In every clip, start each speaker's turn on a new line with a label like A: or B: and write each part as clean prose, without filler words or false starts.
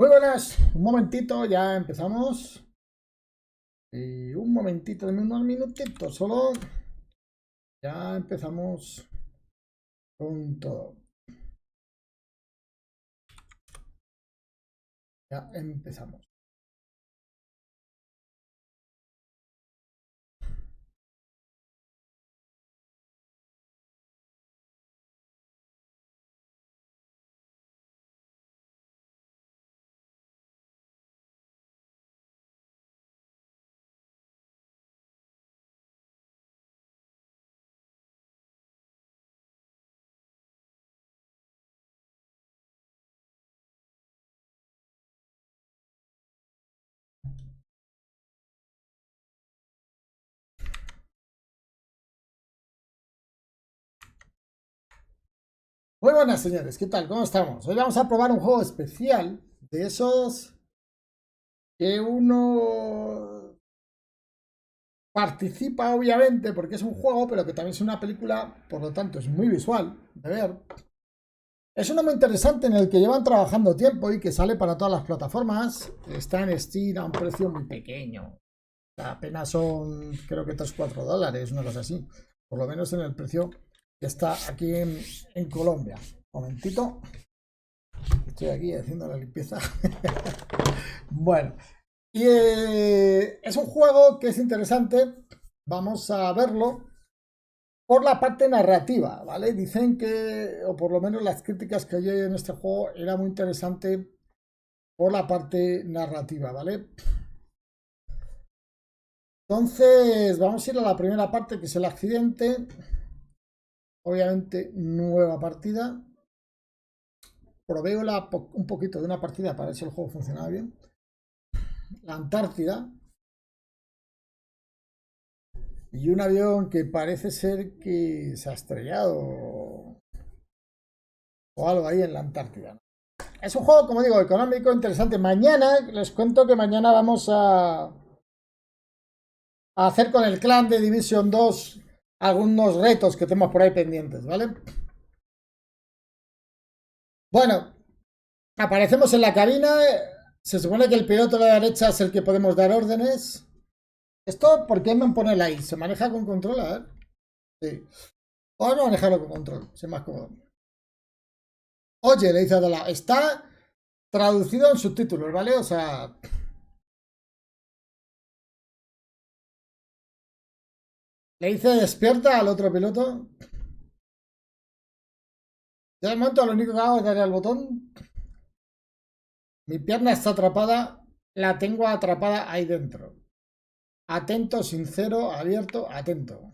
A: Muy buenas, un momentito, ya empezamos. Y un momentito, de unos minutitos solo. Ya empezamos con todo. Ya empezamos. Muy buenas, señores, ¿qué tal? ¿Cómo estamos? Hoy vamos a probar un juego especial de esos que uno participa, obviamente, porque es un juego, pero que también es una película, por lo tanto es muy visual de ver. Es uno muy interesante en el que llevan trabajando tiempo y que sale para todas las plataformas. Está en Steam a un precio muy pequeño. O sea, apenas son, creo que 3 o 4 dólares, una cosa así. Por lo menos en el precio que está aquí en Colombia. Momentito. Estoy aquí haciendo la limpieza. Bueno. Y es un juego que es interesante. Vamos a verlo por la parte narrativa, ¿vale? Dicen que, o por lo menos las críticas que hay en este juego, era muy interesante por la parte narrativa, ¿vale? Entonces, vamos a ir a la primera parte, que es el accidente. Obviamente, nueva partida. Proveo un poquito de una partida para ver si el juego funciona bien. La Antártida. Y un avión que parece ser que se ha estrellado o algo ahí en la Antártida. Es un juego, como digo, económico, interesante. Mañana, les cuento que mañana vamos a hacer con el clan de Division 2 algunos retos que tenemos por ahí pendientes, ¿vale? Bueno, aparecemos en la cabina. Se supone que el piloto de la derecha es el que podemos dar órdenes. ¿Esto por qué me pone la I? ¿Se maneja con control? A ver. Sí. Vamos a manejarlo con control, si es más cómodo. Oye, le dice a Dala, está traducido en subtítulos, ¿vale? O sea, le dice despierta al otro piloto. Yo de momento lo único que hago es darle al botón. Mi pierna está atrapada, la tengo atrapada ahí dentro. Atento, sincero, abierto, atento.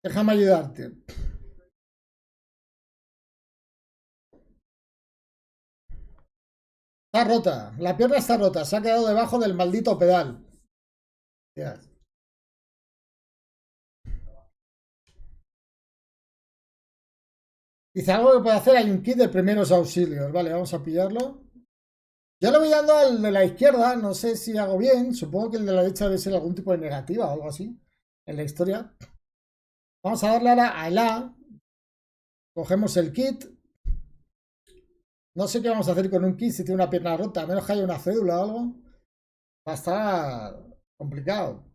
A: Déjame ayudarte. Está rota, la pierna está rota, se ha quedado debajo del maldito pedal. Dice algo que puede hacer, hay un kit de primeros auxilios. Vale, vamos a pillarlo. Yo le voy dando al de la izquierda, no sé si hago bien. Supongo que el de la derecha debe ser algún tipo de negativa o algo así en la historia. Vamos a darle ahora a la. Cogemos el kit. No sé qué vamos a hacer con un kit si tiene una pierna rota, a menos que haya una cédula o algo. Va a estar complicado.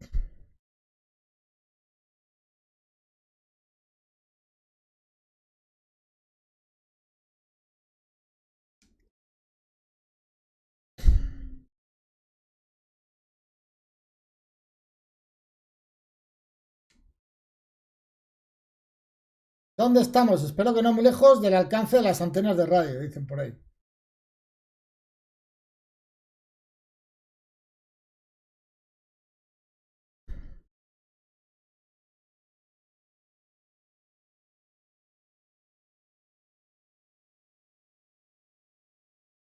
A: ¿Dónde estamos? Espero que no muy lejos del alcance de las antenas de radio, dicen por ahí.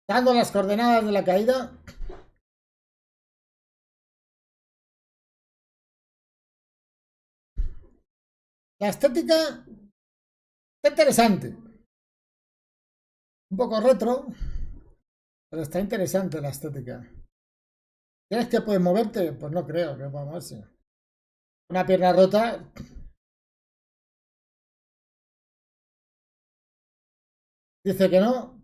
A: Dando las coordenadas de la caída. La estética está interesante. Un poco retro, pero está interesante la estética. ¿Crees que puedes moverte? Pues no creo que pueda moverse. Una pierna rota. Dice que no.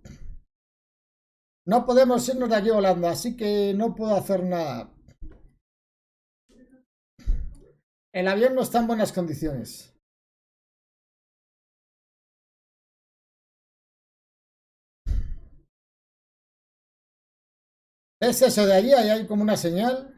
A: No podemos irnos de aquí volando, así que no puedo hacer nada. El avión no está en buenas condiciones. ¿Es eso de allí? Ahí hay como una señal.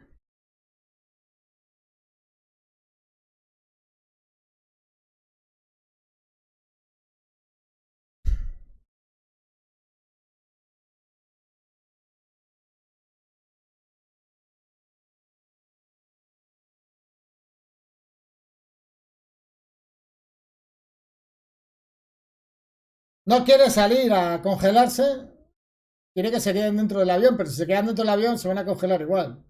A: No quiere salir a congelarse. Quiere que se queden dentro del avión, pero si se quedan dentro del avión se van a congelar igual.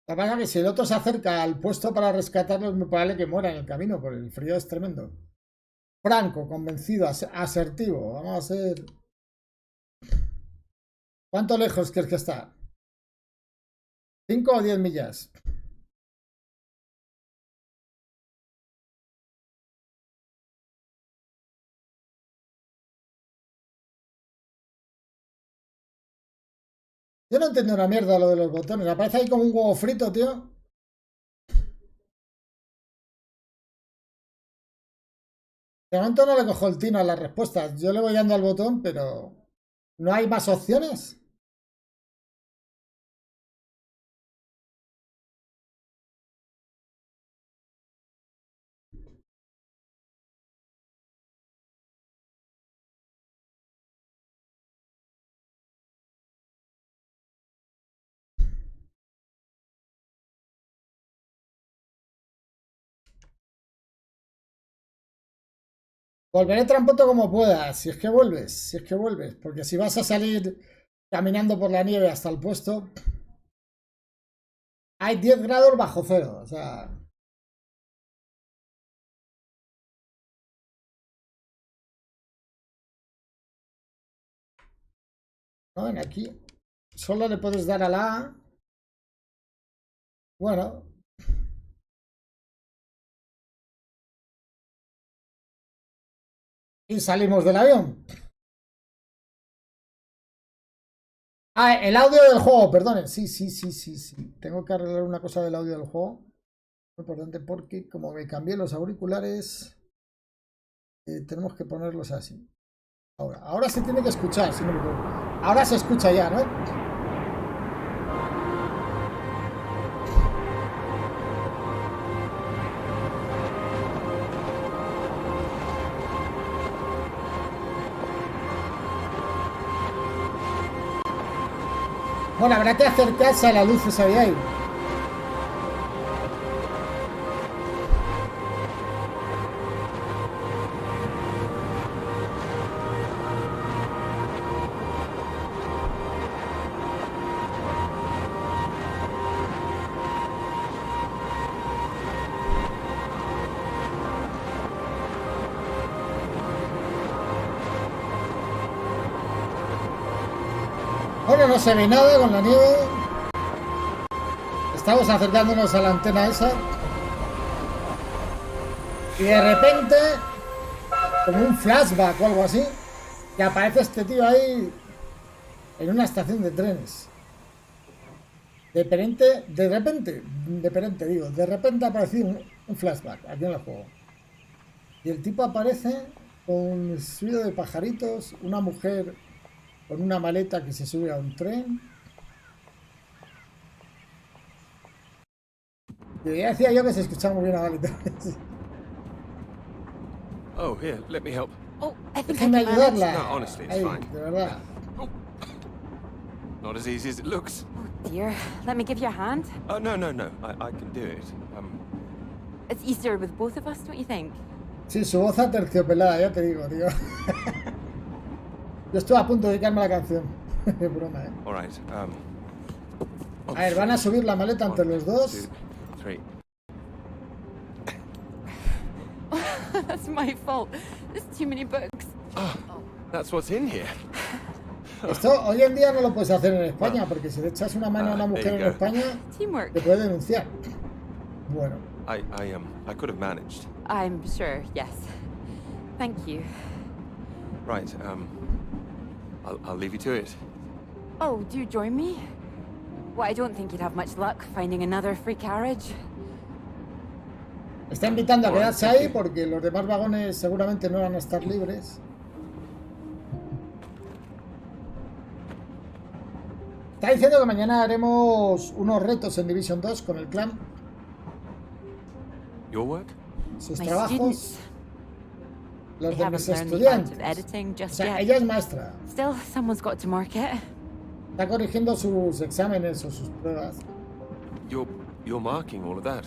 A: La verdad que si el otro se acerca al puesto para rescatarlo, es muy probable que muera en el camino, porque el frío es tremendo. Franco, convencido, asertivo. Vamos a ser... ¿Cuánto lejos crees que está? ¿5 o 10 millas? Yo no entiendo una mierda lo de los botones. Aparece ahí como un huevo frito, tío. De momento no le cojo el tino a las respuestas. Yo le voy dando al botón, pero... ¿No hay más opciones? Volveré tan pronto como puedas, si es que vuelves, si es que vuelves. Porque si vas a salir caminando por la nieve hasta el puesto... Hay 10 grados bajo cero, o sea... ¿No? Ven aquí. Solo le puedes dar a la A. Bueno. Y salimos del avión. Ah, el audio del juego, perdonen. Sí. Tengo que arreglar una cosa del audio del juego. Muy importante porque como me cambié los auriculares, tenemos que ponerlos así. Ahora se tiene que escuchar, si no me equivoco. Ahora se escucha ya, ¿no? Bueno, habrá que acercarse a la luz esa de ahí. Bueno, no se ve nada con la nieve. Estamos acercándonos a la antena esa. Y de repente, como un flashback o algo así, que aparece este tío ahí en una estación de trenes. De repente apareció un flashback aquí en el juego. Y el tipo aparece con un suido de pajaritos, una mujer con una maleta que se sube a un tren. Y ya decía yo que se escuchaba muy bien la maleta.
B: Oh, here, let me help.
C: Oh, I think I
A: Déjame
C: can manage.
A: ayudarla.
B: No, honestly, it's
A: Ahí,
B: fine.
A: de verdad.
B: Not as easy as it looks.
C: Oh dear, let me give you a hand.
B: Oh, no. I can do it.
C: It's easier with both of us, don't you think?
A: Sí, su voz aterciopelada, ya te digo, tío. Yo estoy a punto de dedicarme a la canción. Qué broma,
B: All right.
A: A ver, van a subir la maleta entre los dos.
B: 2, 3.
C: That's my fault. There's too many books.
B: Oh, that's what's in here.
A: Esto hoy en día no lo puedes hacer en España, porque si le echas una mano a una mujer
B: there you
A: en
B: go.
A: España,
C: Teamwork.
A: te puede denunciar. Bueno,
B: I could have managed.
C: I'm sure, yes. Thank you.
B: Right, I'll leave you to it.
C: Oh, do you join me? Well, I don't think you'd have much luck finding another free carriage.
A: Está invitando a quedarse ahí porque los demás vagones seguramente no van a estar libres. Está diciendo que mañana haremos unos retos en Division 2 con el clan.
B: Your work?
A: Sus
C: My
A: trabajos,
C: students,
A: los
C: they
A: de mis
C: haven't learned the art of
A: estudiantes.
C: editing
A: O
C: just
A: sea,
C: yet.
A: ella es maestra.
C: Still, someone's got to mark it.
A: Está corrigiendo sus exámenes o sus pruebas.
B: You're marking all of that.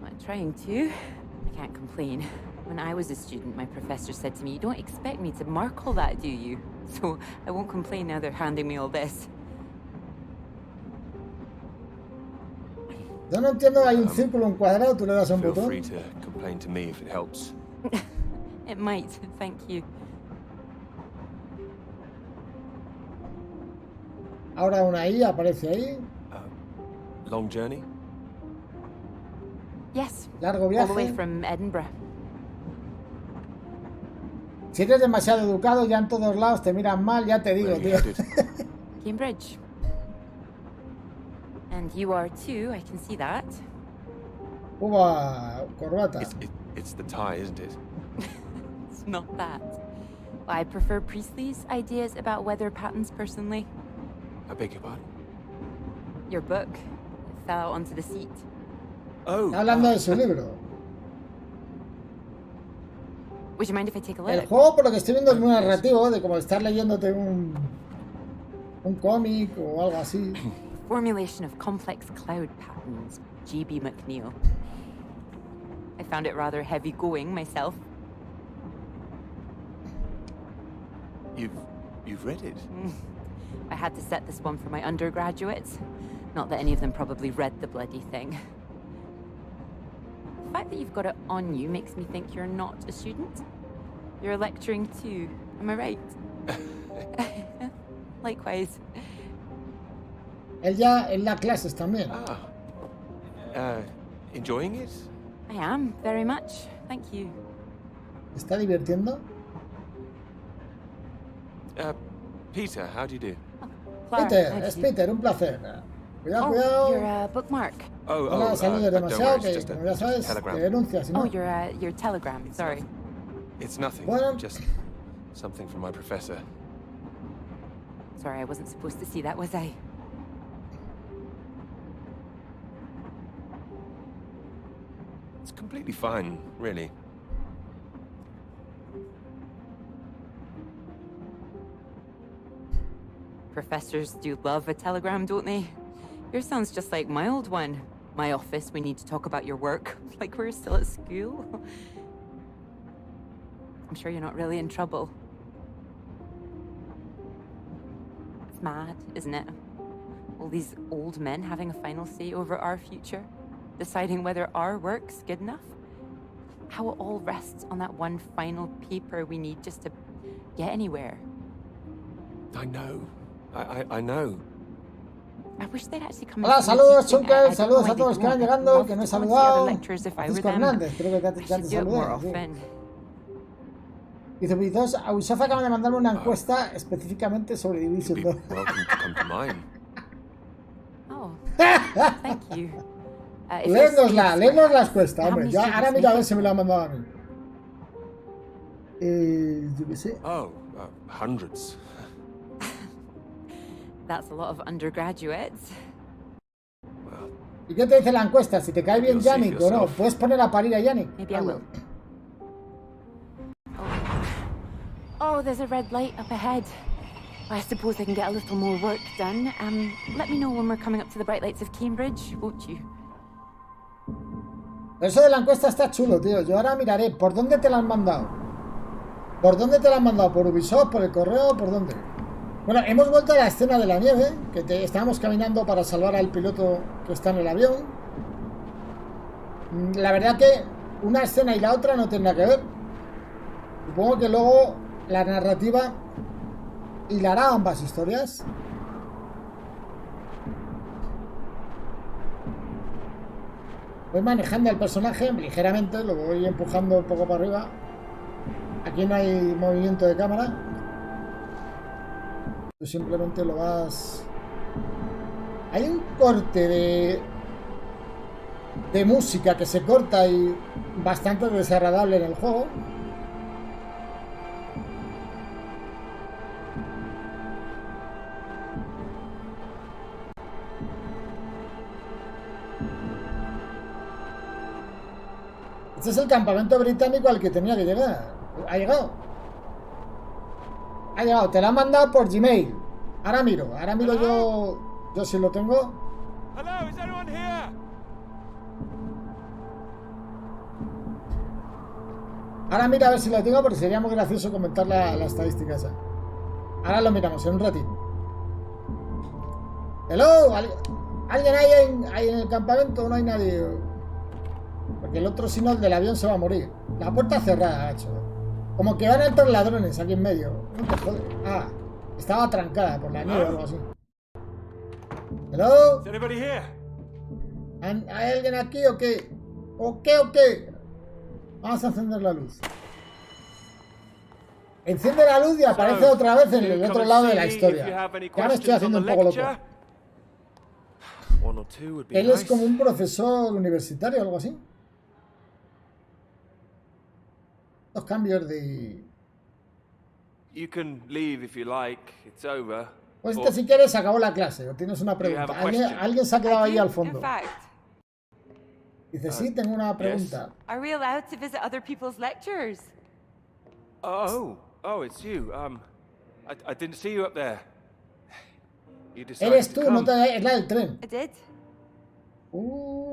C: I'm trying to. I can't complain. When I was a student, my professor said to me, "You don't expect me to mark all that, do you?" So I won't complain now they're handing me all this.
A: Yo no entiendo, hay un círculo, un cuadrado, tú le das a un
B: Feel
A: botón.
B: free to complain to me if it helps.
C: It might, thank you.
A: Ahora una I aparece ahí.
B: Long journey?
C: Yes,
A: Largo
C: all the way
A: viaje.
C: from Edinburgh.
A: Si eres demasiado educado, ya en todos lados te miran mal, ya te digo,
B: Where
A: tío.
B: are you headed?
C: Cambridge. And you are too, I can see that.
A: Uva, corbata.
B: It's the tie, isn't it?
C: It's not that. I prefer Priestley's ideas about weather patterns personally.
B: I beg your pardon?
C: Your book it fell out onto the seat.
B: Oh,
A: Está hablando de su libro.
C: Would you mind if I take a
A: El
C: look?
A: juego, por lo que estoy viendo, es muy narrativo, de como estar leyéndote un cómic o algo así.
C: Formulation of complex cloud patterns, G.B. McNeill. I found it rather heavy going myself.
B: You've read it?
C: I had to set this one for my undergraduates. Not that any of them probably read the bloody thing. The fact that you've got it on you makes me think you're not a student. You're lecturing too, am I right? Likewise.
A: Él ya en las clases también.
B: Enjoying it?
C: I am, very much. Thank you.
A: ¿Está divirtiendo?
B: Peter, how do you do?
C: Clara,
A: Peter,
C: how do
A: es
C: you-
A: Peter, un placer. Cuidado,
C: Oh,
A: cuidado.
C: your bookmark.
A: No la saludes
B: don't
A: demasiado,
B: worry,
A: que
B: it's
A: como ya
B: just a
A: sabes, te
B: telegram.
A: denuncia, si no.
C: Oh, your telegram. Sorry.
B: It's nothing,
A: Well-
B: just something from my professor.
C: Sorry, I wasn't supposed to see that, was I?
B: It's completely fine, really.
C: Professors do love a telegram, don't they? Yours sounds just like my old one. My office, we need to talk about your work. Like we're still at school. I'm sure you're not really in trouble. It's mad, isn't it? All these old men having a final say over our future, deciding whether our work's good enough. How it all rests on that one final paper we need just to get anywhere.
B: I know. I know.
C: I wish they'd actually come.
A: Hola,
C: and see me
A: saludos,
C: teaching. I
A: Chunker,
C: don't know
A: saludos
C: why
A: a
C: they
A: todos que van
C: don't. I'd
A: llegando,
C: love
A: que no he
C: to go and see
A: saludado.
C: other lecturers if I were
A: Francisco
C: them.
A: Hernández, creo que
C: I
A: ya te
C: should do it more
A: saludé. Sí.
C: often.
A: Dice Bizos, Ausof acaba de mandarme una encuesta específicamente sobre
B: You'd
A: Division
B: be
A: 2.
B: welcome to come to mine.
C: Oh, thank you. If you're
A: Léenosla,
C: safe,
A: léenos la encuesta,
C: how
A: hombre.
C: many
A: Ya,
C: students
A: ahora mira a
C: make
A: ver
C: it?
A: si me la ha mandado a mí. Yo qué sé.
B: Oh, hundreds.
C: That's a lot of undergraduates.
B: Well,
A: ¿Y qué te dice la encuesta? Si te cae bien
B: You'll see
A: Yannick o no.
B: yourself.
A: ¿Puedes poner a parir a Yannick?
C: Maybe I
A: Hazlo.
C: will. Oh, there's a red light up ahead. I suppose I can get a little more work done. Let me know when we're coming up to the bright lights of Cambridge, won't you?
A: Eso de la encuesta está chulo, tío. Yo ahora miraré. ¿Por dónde te la han mandado? ¿Por dónde te la han mandado? ¿Por Ubisoft? ¿Por el correo? ¿Por dónde? Bueno, hemos vuelto a la escena de la nieve, que estábamos caminando para salvar al piloto que está en el avión. La verdad que una escena y la otra no tienen nada que ver. Supongo que luego la narrativa hilará ambas historias. Voy manejando al personaje ligeramente, lo voy empujando un poco para arriba. Aquí no hay movimiento de cámara. Tú simplemente lo vas... Hay un corte de música que se corta y bastante desagradable en el juego. Este es el campamento británico al que tenía que llegar. Ha llegado. Ha llegado. Te lo han mandado por Gmail. Ahora miro yo si lo tengo.
B: Hello, is anyone here?
A: Ahora mira a ver si lo tengo, porque sería muy gracioso comentar la estadística esa. Ahora lo miramos en un ratito. Hello, ¿alguien hay en el campamento? No hay nadie. Porque el otro, si no, el del avión se va a morir. La puerta cerrada, macho. Como que van a entrar ladrones aquí en medio. No te jodes. Ah, estaba trancada por la nieve o algo así. Hello.
B: Is anybody here?
A: ¿Hay alguien aquí o qué? ¿O qué? Vamos a encender la luz. Enciende la luz y aparece otra vez en el otro lado de la historia. Ya me estoy haciendo un poco loco. Él es como un profesor universitario o algo así. Los cambios de...
B: You can leave if you like. It's over.
A: Pues si quieres, acabó la clase. O tienes una pregunta. ¿Alguien se ha quedado ahí al fondo? Dice, sí, tengo una pregunta.
C: Are we allowed to visit other people's lectures?
B: Oh, it's you. I didn't see you up there. You decided
A: Eres
B: to
A: tú,
B: come.
A: no te... Es la del tren.
C: I did.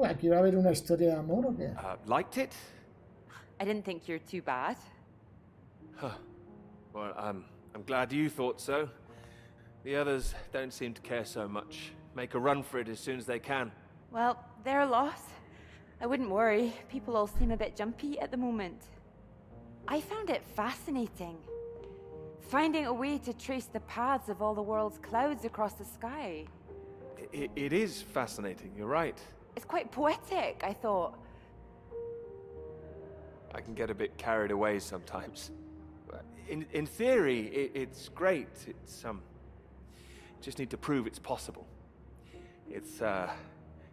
A: Aquí va a haber una historia de amor o qué.
B: Liked it?
C: I didn't think you're too bad.
B: Well, I'm glad you thought so. The others don't seem to care so much. Make a run for it as soon as they can.
C: Well, they're a loss. I wouldn't worry. People all seem a bit jumpy at the moment. I found it fascinating. Finding a way to trace the paths of all the world's clouds across the sky.
B: It is fascinating, you're right.
C: It's quite poetic, I thought.
B: I can get a bit carried away sometimes. In theory, it's great. It's just need to prove it's possible. It's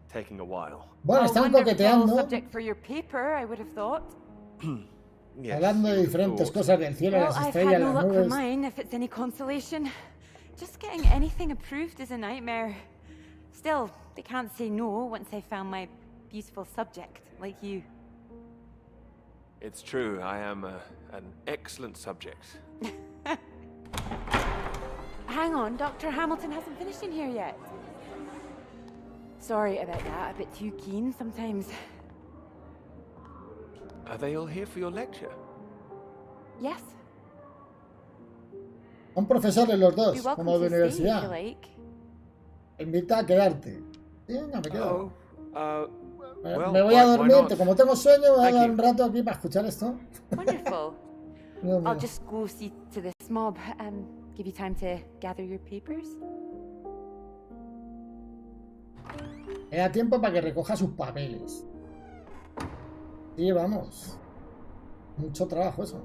B: taking a while.
A: Bueno, están coqueteando.
C: Subject for your paper, I would have thought.
B: Yes,
A: Hablando de diferentes cosas del cielo,
C: Well,
A: las
C: I've
A: estrellas,
C: had no
A: las
C: luck for
A: nubes.
C: mine, if it's any consolation. Just getting anything approved is a nightmare. Still, they can't say no once they found my beautiful subject, like you.
B: It's true. I am an excellent subject.
C: Hang on, Dr. Hamilton hasn't finished in here yet. Sorry about that, a bit too keen sometimes.
B: Are they all here for your lecture?
C: Yes.
A: Son profesores los
C: You're
A: dos,
C: welcome
A: como de
C: to stay if you
A: universidad.
C: like.
A: Invita a quedarte. Sí, venga, me quedo. Me voy
B: why
A: a dormir,
B: not?
A: como tengo sueño, voy a
B: Thank
A: dar
B: you.
A: un rato aquí para escuchar esto.
C: Wonderful.
A: Dios mío.
C: I'll just go see to this mob. Give you time to gather your papers.
A: Me da tiempo para que recoja sus papeles. Sí, vamos. Mucho trabajo eso.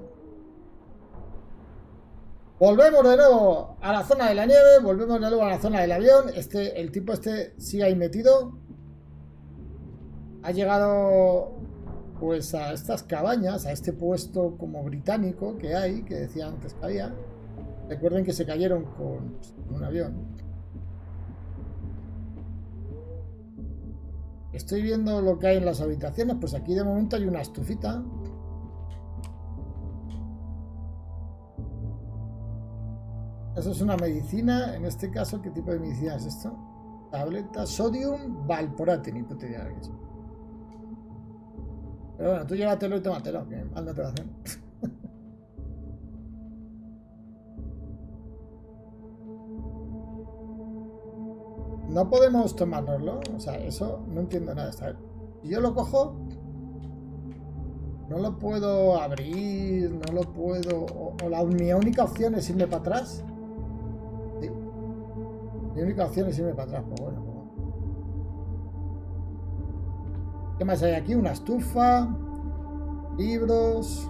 A: Volvemos de nuevo a la zona de la nieve. Volvemos de nuevo a la zona del avión. El tipo sigue ahí metido. Ha llegado pues a estas cabañas, a este puesto como británico que hay, que decía antes que había. Recuerden que se cayeron con un avión. Estoy viendo lo que hay en las habitaciones. Pues aquí de momento hay una estufita. Eso es una medicina. En este caso, ¿qué tipo de medicina es esto? Tableta sodium valporate, ni puta idea de qué es. Pero bueno, tú llévatelo y tómatelo, que mal no te va a hacer. No podemos tomárnoslo. O sea, eso no entiendo nada. Si yo lo cojo, no lo puedo abrir, no lo puedo... mi única opción es irme para atrás. Sí. Mi única opción es irme para atrás. Pues bueno, pues. ¿Qué más hay aquí? Una estufa. Libros.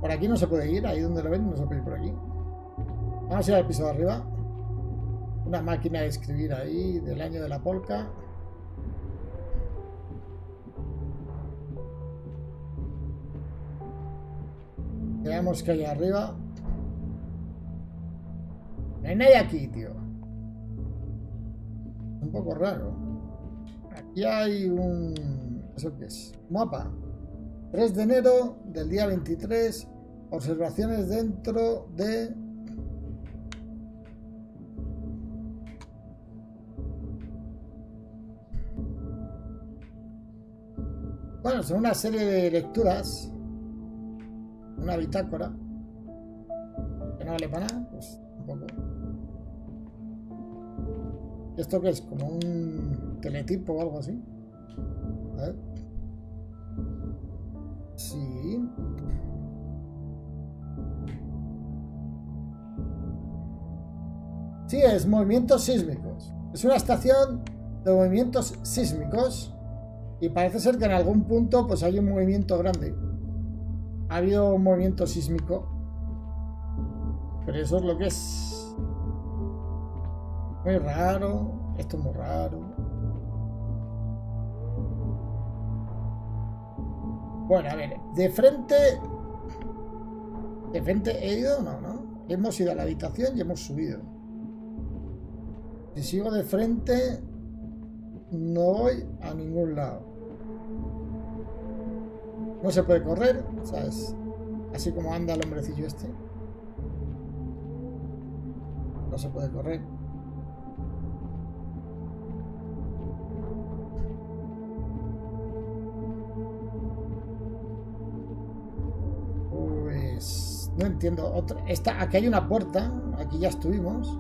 A: Por aquí no se puede ir. Ahí donde lo ven no se puede ir por aquí. Vamos a ir al piso de arriba. Una máquina de escribir ahí. Del año de la polca. Veamos que hay arriba. No hay nadie aquí, tío. Un poco raro. Aquí hay un... ¿Eso qué es? Mapa. 3 de enero del día 23. Observaciones dentro de... Bueno, son una serie de lecturas. Una bitácora. Que no vale para nada. Pues tampoco. ¿Esto qué es? Como un teletipo o algo así. A ver. Sí. Sí, es movimientos sísmicos. Es una estación de movimientos sísmicos. Y parece ser que en algún punto pues hay un movimiento grande. Ha habido un movimiento sísmico. Pero eso es lo que es. Muy raro. Esto es muy raro. Bueno, a ver. De frente he ido. No. Hemos ido a la habitación y hemos subido. Si sigo de frente, no voy a ningún lado. No se puede correr. O sea, es así como anda el hombrecillo este. No se puede correr. Pues no entiendo. Aquí hay una puerta. Aquí ya estuvimos.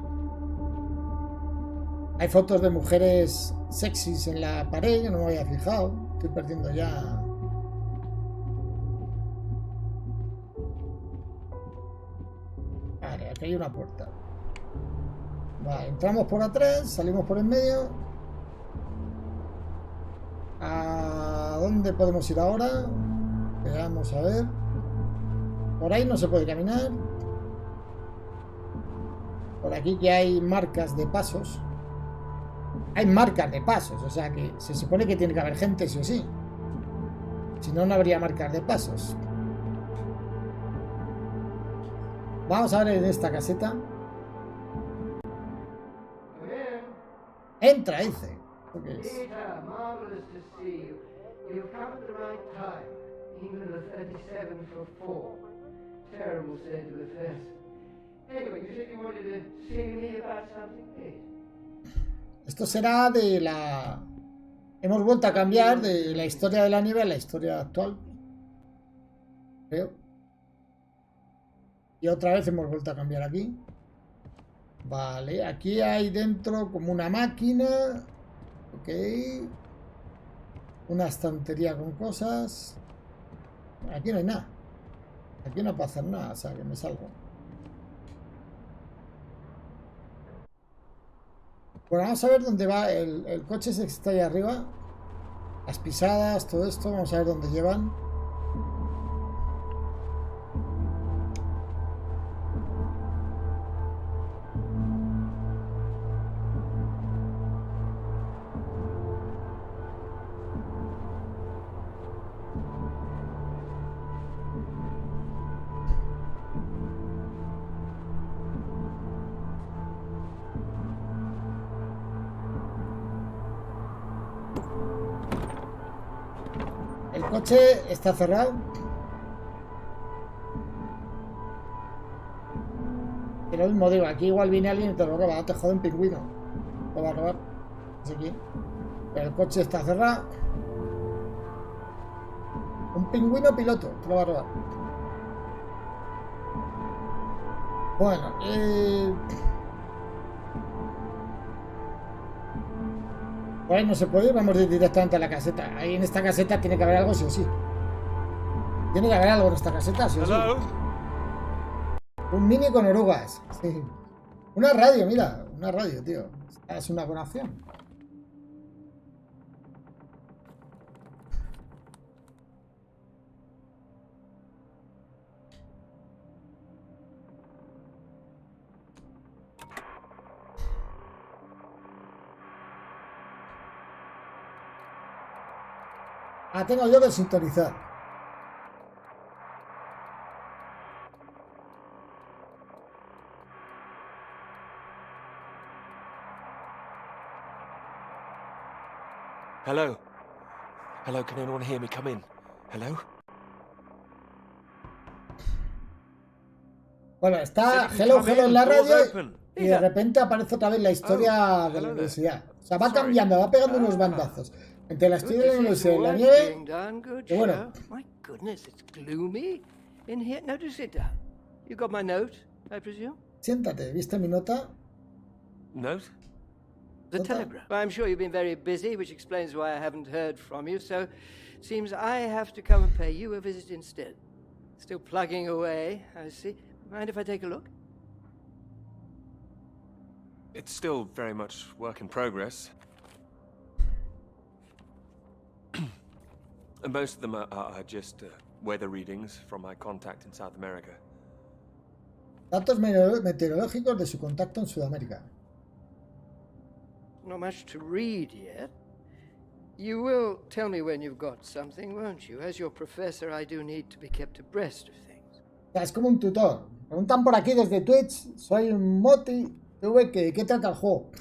A: Hay fotos de mujeres sexys en la pared. Yo no me había fijado. Estoy perdiendo ya. Vale, aquí hay una puerta. Vale, entramos por atrás, salimos por en medio. ¿A dónde podemos ir ahora? Veamos a ver. Por ahí no se puede caminar. Por aquí que hay marcas de pasos. Hay marcas de pasos, o sea que se supone que tiene que haber gente sí o sí. Si no, no habría marcas de pasos. Vamos a ver en esta caseta. Entra, dice. ¿Qué es? Esto será de la... Hemos vuelto a cambiar de la historia de la nieve a la historia actual. Creo. Y otra vez hemos vuelto a cambiar aquí. Vale, aquí hay dentro como una máquina. Ok. Una estantería con cosas. Aquí no hay nada. Aquí no puedo hacer nada, o sea que me salgo. Bueno, vamos a ver dónde va el coche ese que está ahí arriba. Las pisadas, todo esto. Vamos a ver dónde llevan. El coche está cerrado. Y lo mismo digo, aquí igual viene alguien y te lo roba. No te joden, pingüino. Lo va a robar. Así que... Pero el coche está cerrado. Un pingüino piloto te lo va a robar. Bueno, por ahí no se puede ir, vamos directamente a la caseta. Ahí en esta caseta tiene que haber algo sí o sí. Tiene que haber algo en esta caseta sí o sí. Un mini con orugas. Sí. Una radio, mira. Una radio, tío. Es una buena opción. Ah, tengo yo que sintonizar.
B: Hello? Hello, can anyone hear me? Come in. Hello?
A: Bueno, está
B: Said if you
A: Hello
B: come
A: Hello en
B: in,
A: la
B: door's
A: radio
B: open.
A: y de repente aparece otra vez la historia
B: Oh,
A: de la
B: hello there.
A: universidad. O sea, va
B: Sorry.
A: cambiando, va pegando unos bandazos. Entre la
D: Good
A: historia de
D: to
A: la
D: see
A: universidad y
D: some
A: la
D: work
A: nieve.
D: being done. Good
A: Que bueno.
D: show. My goodness, it's gloomy in here. Now do sit down. You got my note, I presume?
A: Siéntate, ¿viste mi nota?
B: Note?
D: The
A: Nota.
D: telegram. Well, I'm sure you've been very busy, which explains why I haven't heard from you. So, seems I have to come and pay you a visit instead. Still plugging away, I see. Mind if I take a look?
B: It's still very much work in progress. And most of them are just weather readings from my contact in South America.
A: Datos meteorológicos de su contacto en Sudamérica.
D: Not much to read yet. You will tell me when you've got something, won't you? As your professor, I do need to be kept abreast of things.
A: O sea, es como un tutor. Preguntan por aquí desde Twitch. Soy Moti TV. ¿Qué trata el juego?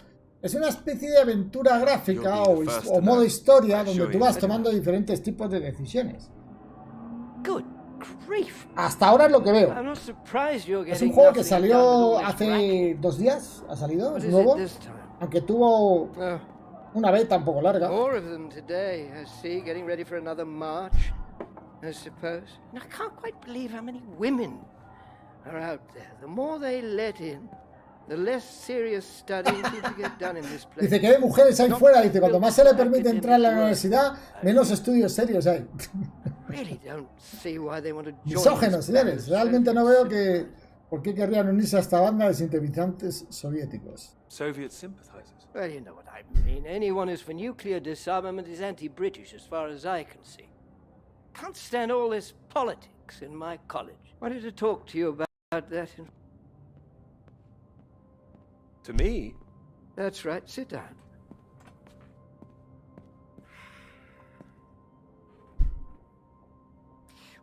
A: Es una especie de aventura gráfica o modo historia donde tú vas tomando diferentes tipos de decisiones.
D: Good grief.
A: Hasta ahora es lo que veo.
D: I'm not surprised you're
A: Es
D: getting
A: un juego que
D: nothing done
A: salió
D: with all this
A: hace 2 días. ¿Ha salido?
D: What
A: Es
D: is
A: nuevo.
D: it this time?
A: Aunque tuvo
D: Oh,
A: una beta un poco larga.
D: more of them today, I see, getting ready for another march, I suppose. And I can't quite believe how many women are out there. The more they let in, the less serious studying seems to get done in this place.
A: Dice que hay mujeres ahí fuera. Dice, cuanto más se le permite entrar a la universidad, menos estudios serios hay.
D: Really don't see why they want to join
A: Misógenos,
D: this
A: señores.
D: band of
A: Realmente no
D: Soviet
A: veo que por qué querrían unirse a esta banda de simpatizantes soviéticos.
B: Soviet sympathizers.
D: Well, you know what I mean. Anyone who's for nuclear disarmament is anti-British, as far as I can see. Can't stand all this politics in my college. Wanted to talk to you about that.
B: To me?
D: That's right. Sit down.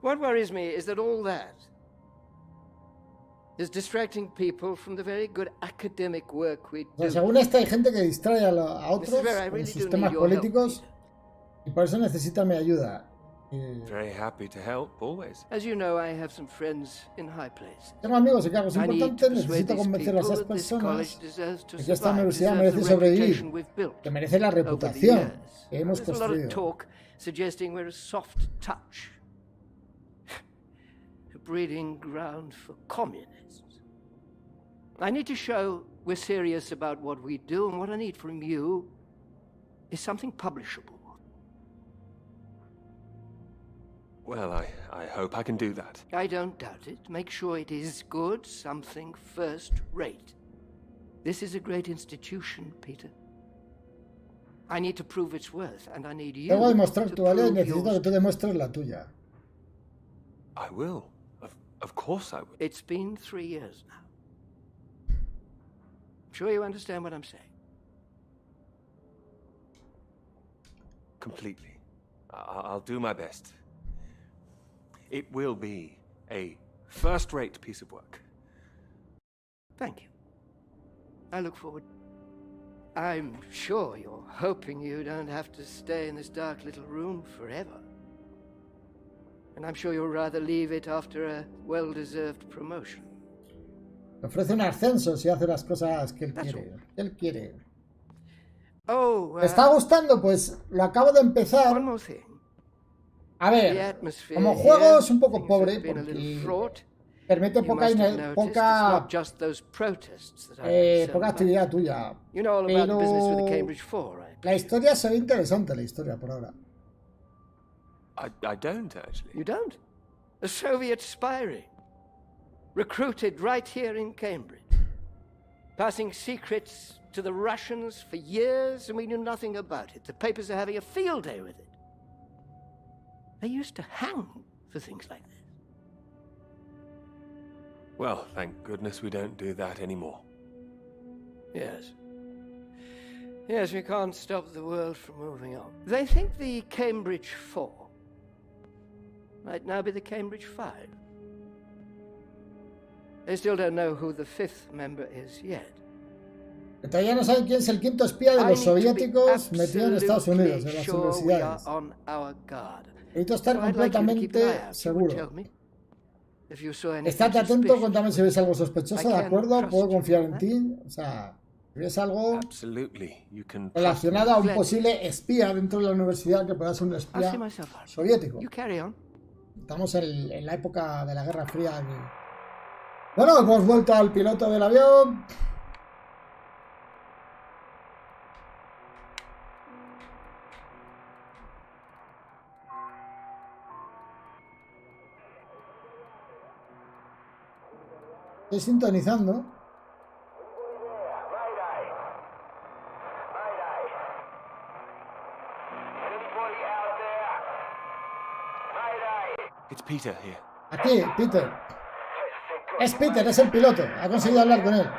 D: What worries me is that all that is distracting people from the very good academic work we
A: O sea,
D: do.
A: según esto, hay gente que distrae a otros
D: This is where I
A: con
D: really
A: sus
D: do
A: temas
D: need your help,
A: políticos
D: Peter.
A: y por eso necesitan mi ayuda.
B: Very happy to help, always.
D: As you know, I have some friends in high places.
A: Tengo amigos y cargos
D: I need to
A: importantes,
D: persuade
A: necesito
D: these
A: convencer a
D: people
A: esas
D: that this
A: personas
D: college deserves to
A: de que esta
D: survive,
A: universidad
D: deserves
A: merece
D: the reputation
A: sobrevivir,
D: we've built
A: que merece la
D: over the
A: reputación
D: years.
A: que hemos
D: There's a lot of
A: construido.
D: talk suggesting we're a soft touch, a breeding ground for communists. I need to show we're serious about what we do, and what I need from you is something publishable.
B: Well, I hope I can do that.
D: I don't doubt it. Make sure it is good, something first rate. This is a great institution, Peter. I need to prove its worth, and I need you
A: Tengo que demostrar
D: to
A: tu valía y
D: prove
A: necesito que
D: yours.
A: tú demuestres la tuya.
B: I will. Of course I will.
D: It's been 3 years now. I'm sure you understand what I'm saying.
B: Completely. I'll do my best. It will be a first-rate piece of work.
D: Thank you. I look forward. I'm sure you're hoping you don't have to stay in this dark little room forever. And I'm sure you'll rather leave it after a well-deserved promotion.
A: Le ofrece un ascenso si hace las cosas que él
D: That's
A: quiere. Él quiere.
D: Oh,
A: ¿Te está gustando? Pues lo acabo de empezar.
D: one more thing.
A: A
D: The
A: ver,
D: atmosphere
A: como
D: here,
A: juego es un poco
D: things
A: pobre
D: have been a little
A: porque
D: fraught.
A: permite
D: You
A: poca,
D: must have noticed it's
A: poca,
D: not just those protests that I'm
A: poca actividad tuya.
D: You know all about the business with the
A: Pero
D: Cambridge Four, right?
A: la historia se ve interesante, la historia por ahora.
B: I don't, actually.
D: You don't? A Soviet spy ring. Recruited right here in Cambridge. Passing secrets to the Russians for years, and we knew nothing about it. The papers are having a field day with it. They used to hang for things like this.
B: Well, thank goodness we don't do that anymore.
D: Yes. Yes, we can't stop the world from moving on. They think the Cambridge 4 might now be the Cambridge 5. They still don't know who the fifth member is yet.
A: Todavía no saben quién es el quinto espía de los soviéticos metido en Estados Unidos, en las universidades. Necesito estar completamente seguro. Estate atento, cuéntame si ves algo sospechoso, ¿de acuerdo? Puedo confiar en ti. O sea, si ves algo relacionado a un posible espía dentro de la universidad que pueda ser un espía soviético. Estamos en la época de la Guerra Fría aquí. Bueno, hemos vuelto al piloto del avión. Estoy sintonizando. Aquí, Peter. Es Peter, es el piloto. Ha conseguido hablar con él.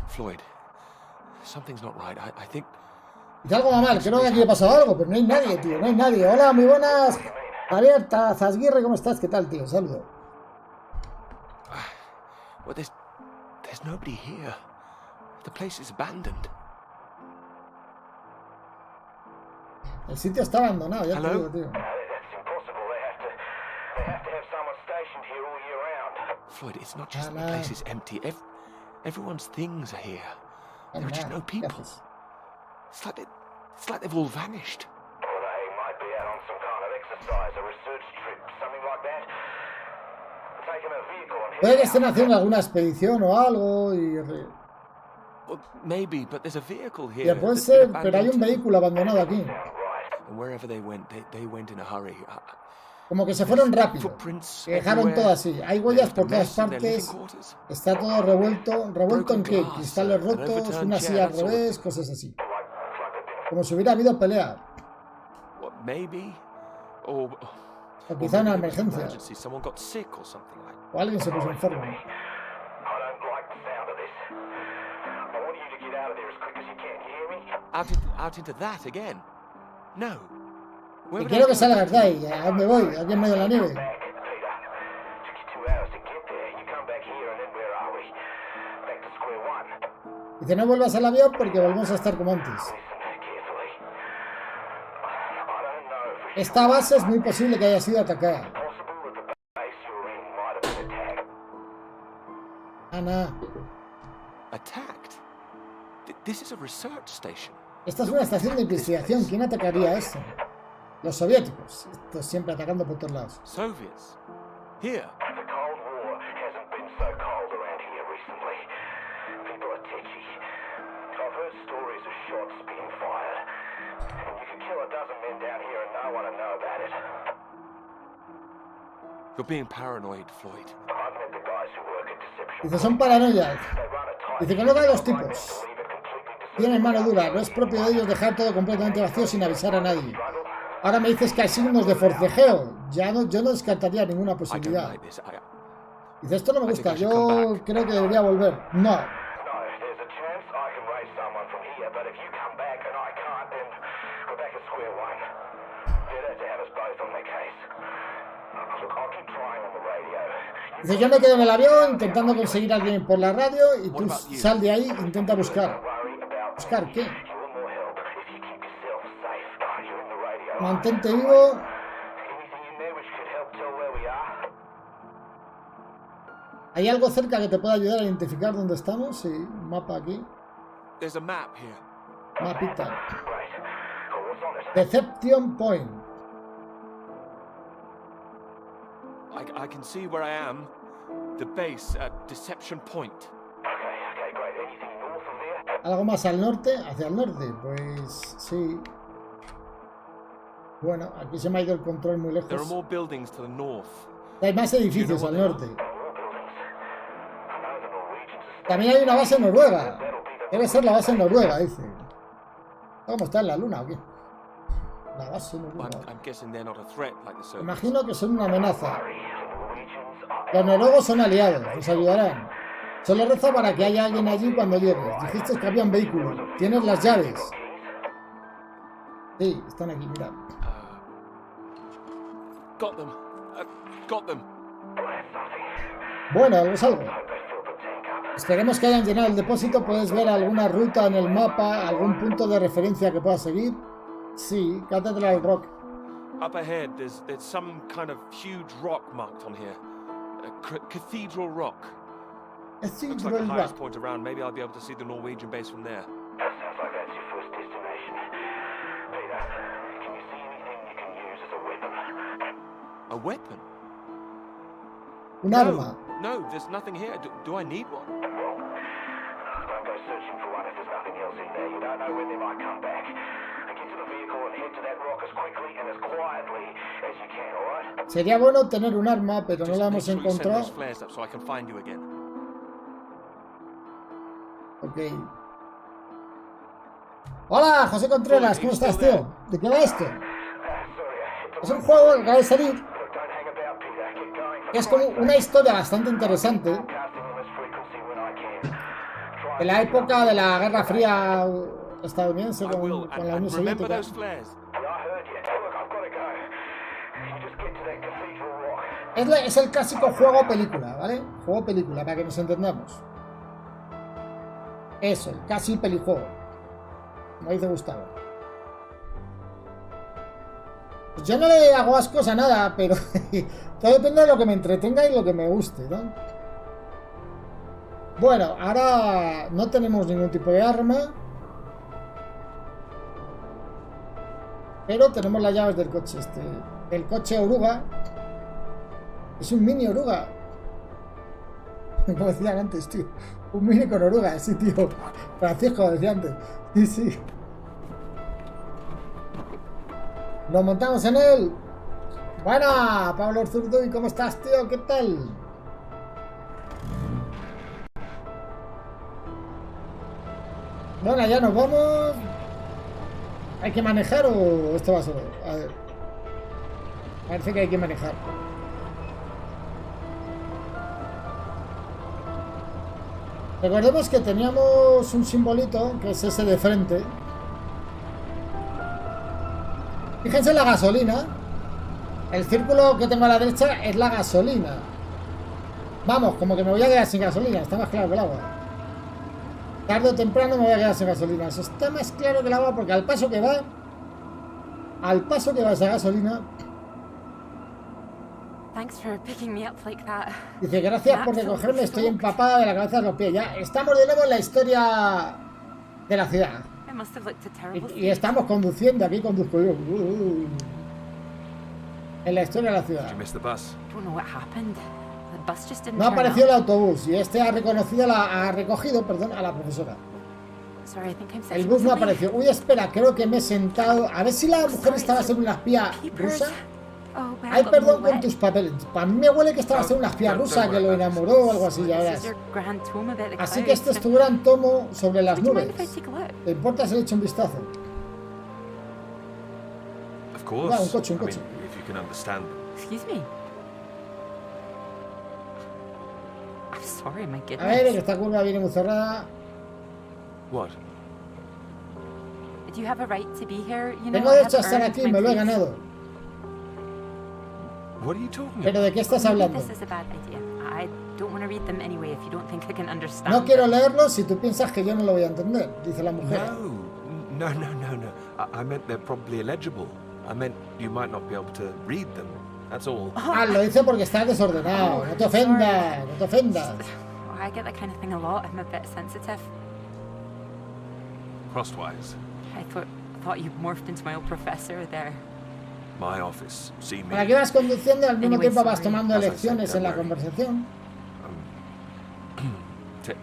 B: Floyd, something's not right. I think.
A: Dice algo va mal, creo que aquí ha pasado algo, pero no hay nadie, tío, no hay nadie. Hola, muy buenas. Javier Zasguirre, ¿cómo estás? ¿Qué tal, tío? Saludo.
B: Well, there's nobody here. The place is abandoned.
A: El sitio está abandonado, ya te digo, tío.
B: Floyd, it's not just the place is empty. Everyone's things are here. There are just no people. It's like they've all vanished.
E: They might be out on some kind of exercise, a research trip, something like that. Taking a vehicle on here.
A: Puede que estén haciendo alguna expedición o algo y...
B: Well, maybe, but there's a vehicle here.
A: Ya puede ser, pero hay un vehículo abandonado aquí.
B: And wherever they went in a hurry.
A: Como que se fueron rápido. Que dejaron todo así. Hay huellas por todas partes. Está todo revuelto. ¿Revuelto en qué? Cristales rotos, una silla al revés, cosas así. Como si hubiera habido pelea. O quizá una emergencia. O alguien se puso enfermo.
B: Out into that again. No.
A: Y quiero que salgas de ahí. ¿A dónde voy? Aquí en medio de la nieve. Dice, no vuelvas al avión porque volvemos a estar como antes. Esta base es muy posible que haya sido atacada. Ana. Esta es una estación de investigación. ¿Quién atacaría esto? Los soviéticos. Estos siempre atacando por todos lados.
B: Soviets. Here.
E: The Cold War hasn't been so cold around here recently. People are tetchy. I've heard stories of shots being fired. And you could kill a dozen men down here and no one would know about it.
B: You're being paranoid, Floyd.
E: I've met the guys who work at Deception.
A: Dice, son paranoias.
E: They run a tight
A: Dice que no caen los tipos.
E: leave it completely
A: Tienen mano dura. No es propio de ellos dejar todo completamente vacío sin avisar a nadie. Ahora me dices que hay signos de forcejeo. Yo no descartaría ninguna posibilidad. Dice, esto no me gusta. Yo creo que debería volver. No.
E: there's a chance I can raise someone from here, but if you come back and I can't, then we're back at square one. They'd have to have us both on their case. Look, I'll keep trying on the radio.
A: Dice, yo me quedo en el avión intentando conseguir a alguien por la radio y tú sal de ahí e intenta buscar. ¿Buscar qué?
E: You're more help if you keep yourself safe. You're in the radio.
A: Mantente vivo.
E: Anything in there which could help tell where we are?
A: ¿Hay algo cerca que te pueda ayudar a identificar dónde estamos? Sí, un mapa aquí.
B: There's a map here.
A: Mapita.
E: Great. What's on it?
A: Deception Point.
B: I can see where I am. The base at Deception Point.
E: Okay, great. Anything north of there?
A: ¿Algo más al norte? Hacia el norte. Pues sí. Bueno, aquí se me ha ido el control muy
B: There are
A: lejos.
B: more buildings to the north.
A: Hay más edificios al norte.
E: More buildings. I know the Norwegians are
A: También hay una base en Noruega. Debe ser la base en Noruega, dice. ¿Cómo está en la luna o qué? La base en Noruega.
B: I'm guessing they're not a threat like the Soviets.
A: Imagino que son una amenaza. Los noruegos son aliados, nos ayudarán. Solo reza para que haya alguien allí cuando llegues. Dijiste que había un vehículo. Tienes las llaves. Sí, están aquí, mira.
B: Got them. Got them.
A: Bueno, algo es algo. Esperemos que hayan llenado el depósito. ¿Puedes ver alguna ruta en el mapa? ¿Algún punto de referencia que puedas seguir? Sí, Cathedral Rock.
B: Up ahead, there's some kind of huge rock marked on here. Cathedral Rock. Looks like the
A: Cathedral
B: highest
A: Rock.
B: point around. Maybe I'll be able to see the Norwegian base from there.
E: That sounds like that's your first destination. Peter, can you see anything you can use as a weapon?
B: A weapon?
A: Un arma.
B: No, there's nothing here. Do I need one?
E: Well, don't go searching for one if there's nothing else in there. You don't know when they might come back. Get to the vehicle and head to that rock as quickly and as quietly as you can, alright?
A: Sería bueno tener un arma, pero no
B: Just
A: la
B: make
A: hemos
B: sure you send
A: encontrado.
B: those flares up so I can find you again.
A: Ok. Hola, José Contreras, ¿cómo estás, tío? ¿De qué va esto? Es un juego que acaba de salir.
E: Don't hang about, Peter. Get going.
A: Es como una historia bastante interesante
E: Casting on this frequency when I can.
A: de la época de la Guerra Fría estadounidense
B: I will.
A: con la Unión
B: And remember
A: Soviética.
B: those flares.
E: Yeah, I heard you. Look, I've got to go. You just get to that cathedral rock.
A: Es el clásico juego película, ¿vale? Juego película, para que nos entendamos. Eso, el casi pelijuego. Como dice Gustavo. Pues yo no le hago ascos a nada, pero todo depende de lo que me entretenga y lo que me guste, ¿no? Bueno, ahora no tenemos ningún tipo de arma. Pero tenemos las llaves del coche del coche oruga. Es un mini oruga. Como decían antes, tío. Un mini con oruga, sí, tío. Francisco decía antes. Sí, sí. Nos montamos en él. Buena, Pablo Zurduy, ¿cómo estás, tío? ¿Qué tal? Bueno, ya nos vamos. ¿Hay que manejar o esto va solo? A ver. Parece que hay que manejar. Recordemos que teníamos un simbolito, que es ese de frente. Fíjense en la gasolina. El círculo que tengo a la derecha es la gasolina. Vamos, como que me voy a quedar sin gasolina. Está más claro que el agua. Tarde o temprano me voy a quedar sin gasolina. Eso está más claro que el agua porque al paso que va esa gasolina.
C: Thanks for picking me up like that.
A: Dice, gracias por recogerme, estoy empapada de la cabeza a los pies. Ya estamos de nuevo en la historia de la ciudad.
C: I must have looked a terrible
A: Y estamos conduciendo, aquí conduzco yo. En la historia de la ciudad.
B: Did you miss the bus?
C: Don't know what happened. The bus just didn't
A: No ha
C: turn
A: aparecido el
C: up.
A: autobús y este ha recogido a la profesora.
C: Sorry, I think I'm
A: El
C: sexual
A: bus no
C: something.
A: apareció. Uy, espera, creo que me he sentado. A ver si la mujer estaba siendo una espía rusa.
C: Oh, well,
A: Ay,
C: got
A: perdón
C: more
A: con
C: wet.
A: tus papeles. Para mí me huele que estaba siendo una espía
B: Don't
A: rusa
B: worry
A: que lo
B: about this.
A: enamoró o algo así, ya
C: This is
A: verás.
C: your grand tome about the
A: Así que este es
C: clouds.
A: tu gran tomo sobre las
C: Would you mind
A: nubes.
C: if I take a look?
A: ¿Te importa si le echo un vistazo?
B: Of course.
A: Mira, un coche, un
B: I mean,
A: coche.
B: if you can understand.
C: Excuse me. I'm sorry, my
A: A ver, que
C: goodness.
A: esta curva viene muy cerrada.
B: What?
C: Do you have a right to be here? You know,
A: Tengo
C: I
A: derecho a
C: have
A: estar
C: earned
A: aquí,
C: my
A: me lo he
C: place.
A: ganado.
B: What are you talking
A: ¿Pero
B: about?
A: de qué estás
C: Maybe
A: hablando?
C: this is a bad idea. I don't want to read them anyway if you don't think I can understand
A: No quiero
C: them.
A: leerlo si tú piensas que yo no lo voy a entender, dice la mujer.
B: No. I meant they're probably illegible. I meant you might not be able to read them. That's all.
A: Ah, lo dice porque estás desordenado. No te ofendas, no te ofendas.
C: Oh, I get that kind of thing a lot. I'm a bit sensitive.
B: Crosswise.
C: I thought you morphed into my old professor there.
B: My office. See me.
A: Para que vas conduciendo y al mismo
C: Anyway,
A: tiempo vas
C: sorry.
A: tomando
B: As I said,
A: elecciones en la
B: don't worry.
A: conversación.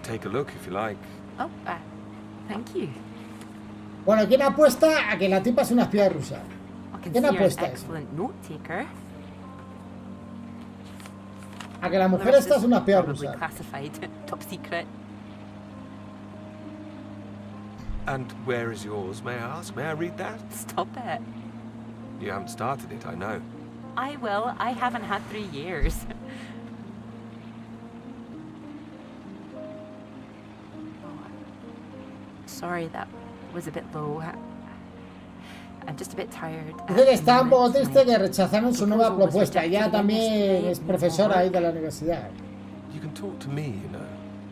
B: Take a look if you like.
C: Oh, thank you.
A: Bueno, ¿quién apuesta a que la tipa es una espía rusa?
C: I can
A: ¿Quién
C: see you're an
A: apuesta eso?
C: excellent note taker.
A: A que la mujer
C: The
A: esta
C: rest
A: es una espía
C: probably
A: rusa.
C: classified, top secret.
B: And where is yours, may I ask? May I read that?
C: Stop it.
B: You haven't started it, I know.
C: I will. I haven't had 3 years. sorry that was a bit low. I'm just a bit tired.
A: Dice que está un poco triste que rechazaron su nueva propuesta. Ella también es profesora ahí de la universidad.
B: You can talk to me, you know.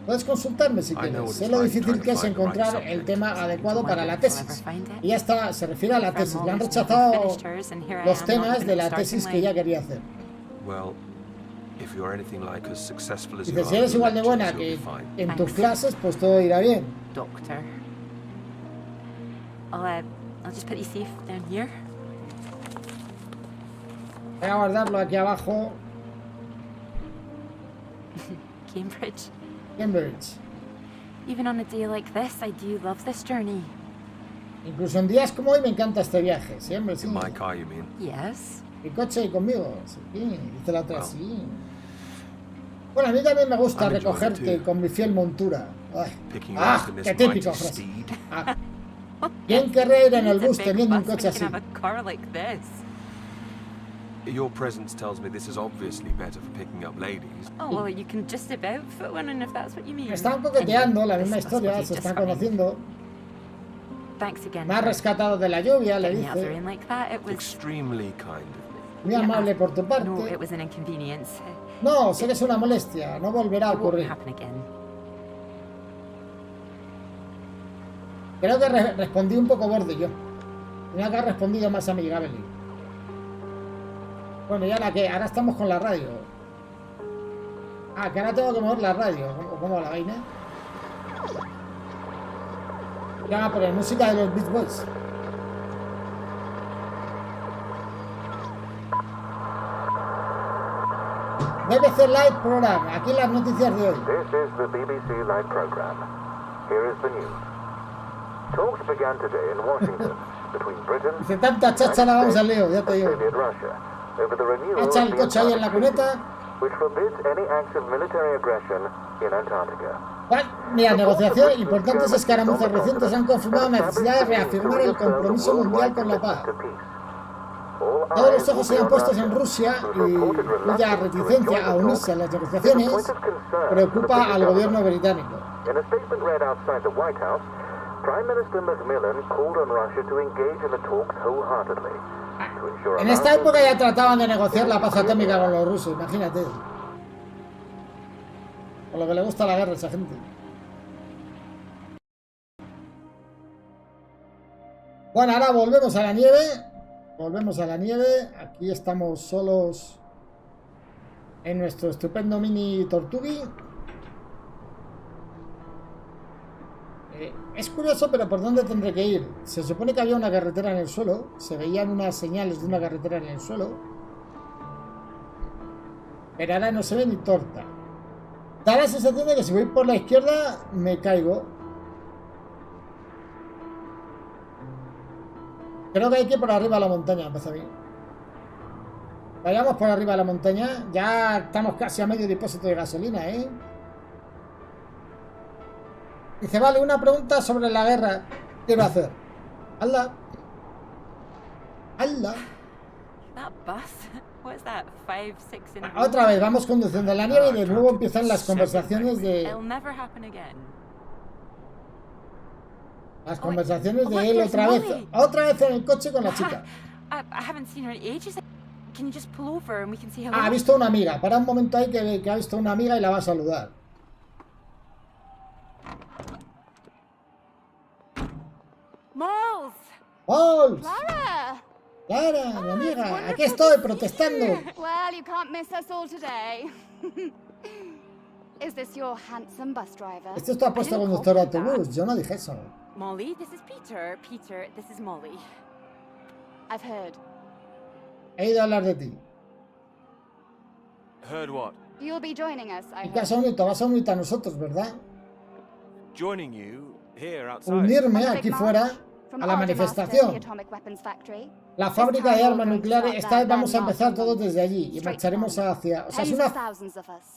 A: Puedes consultarme si quieres. Sé lo difícil que es encontrar el tema adecuado para la tesis. Y ya está, se refiere a la tesis. Le han rechazado los temas de la tesis que ella quería hacer. Dice, si eres igual de buena que en tus clases, pues todo irá bien.
C: Doctor. I'll just put you safe down here.
A: Voy a guardarlo aquí abajo.
C: Cambridge.
A: Cambridge.
C: Even on a day like this, I do love this journey.
A: Incluso en días como hoy me encanta este viaje. Siempre, sí.
B: In my car, you mean?
C: Yes.
A: Mi coche y conmigo. Sí, dice la otra, sí. Bueno, a mí también me gusta recogerte con mi fiel montura. ¡Qué típico frase! ¿Quién querría ir en el bus teniendo un coche así?
B: Your presence tells me this is obviously better for picking up ladies.
C: Oh, well, you can just about fit one in if that's what you mean.
A: Están coqueteando, la misma historia, se están conociendo. Me ha rescatado de la lluvia, le dice.
B: Extremely kind of me.
A: Muy amable por tu parte. No, sé que es una molestia, no volverá a ocurrir. Creo que respondí un poco borde yo. Tenía que haber respondido más amigable. Bueno, ¿y ahora qué? Ahora estamos con la radio. Que ahora tengo que mover la radio. ¿Cómo la vaina? Ya va a poner música de los Beach Boys. BBC Live Program. Aquí las noticias de hoy.
E: This is the BBC Live Program. Here is the news. Talks began today in Washington between Britain
A: Dice, tanta chacha la vamos al lío, ya te digo.
E: and Russia over the renewal
A: Echa
E: of
A: el
E: the
A: coche ahí en la cuneta.
E: which forbids any acts of military aggression in Antarctica.
A: Mira, negociación importantes escaramuzas recientes han confirmado la necesidad de reafirmar el compromiso mundial con la paz. Todos los ojos se han puestos en Rusia y cuya reticencia a unirse a las negociaciones preocupa al gobierno británico.
E: In a statement read outside the White House, Prime Minister Macmillan called on Russia to engage in the talks wholeheartedly to ensure
A: En esta época ya trataban de negociar la paz atómica con los rusos, imagínate. Con lo que le gusta la guerra a esa gente. Bueno, ahora volvemos a la nieve. Volvemos a la nieve. Aquí estamos solos en nuestro estupendo mini Tortugi. Es curioso, pero ¿por dónde tendré que ir? Se supone que había una carretera en el suelo. Se veían unas señales de una carretera en el suelo. Pero ahora no se ve ni torta. Da la sensación de que si voy por la izquierda me caigo. Creo que hay que ir por arriba a la montaña, me parece a mí. Vayamos por arriba a la montaña. Ya estamos casi a medio depósito de gasolina, ¿eh? Dice, vale, una pregunta sobre la guerra quiero hacer. Hazla. Hazla. Otra vez, vamos conduciendo la nieve y de nuevo empiezan las conversaciones de... Las conversaciones de él otra vez. Otra vez en el coche con la chica. Ha visto una amiga. Para un momento ahí que ha visto una amiga y la va a saludar. ¡Mols!
F: Clara!
A: Clara, mi amiga, aquí estoy protestando.
F: Well, you can't miss us all today. Is this your handsome bus driver?
A: Este es tu apuesto conductor de autobús. Yo no dije eso.
C: Molly, this is Peter. Peter, this is Molly.
F: I've heard.
A: He ido a hablar de ti.
B: Heard what?
F: You'll be joining us, I
A: ¿Y qué
F: hope.
A: vas a unirte a nosotros, verdad?
B: Joining you here outside.
A: Unirme aquí fuera a la manifestación. La fábrica de armas nucleares. Esta vez vamos a empezar todos desde allí y marcharemos hacia... O sea,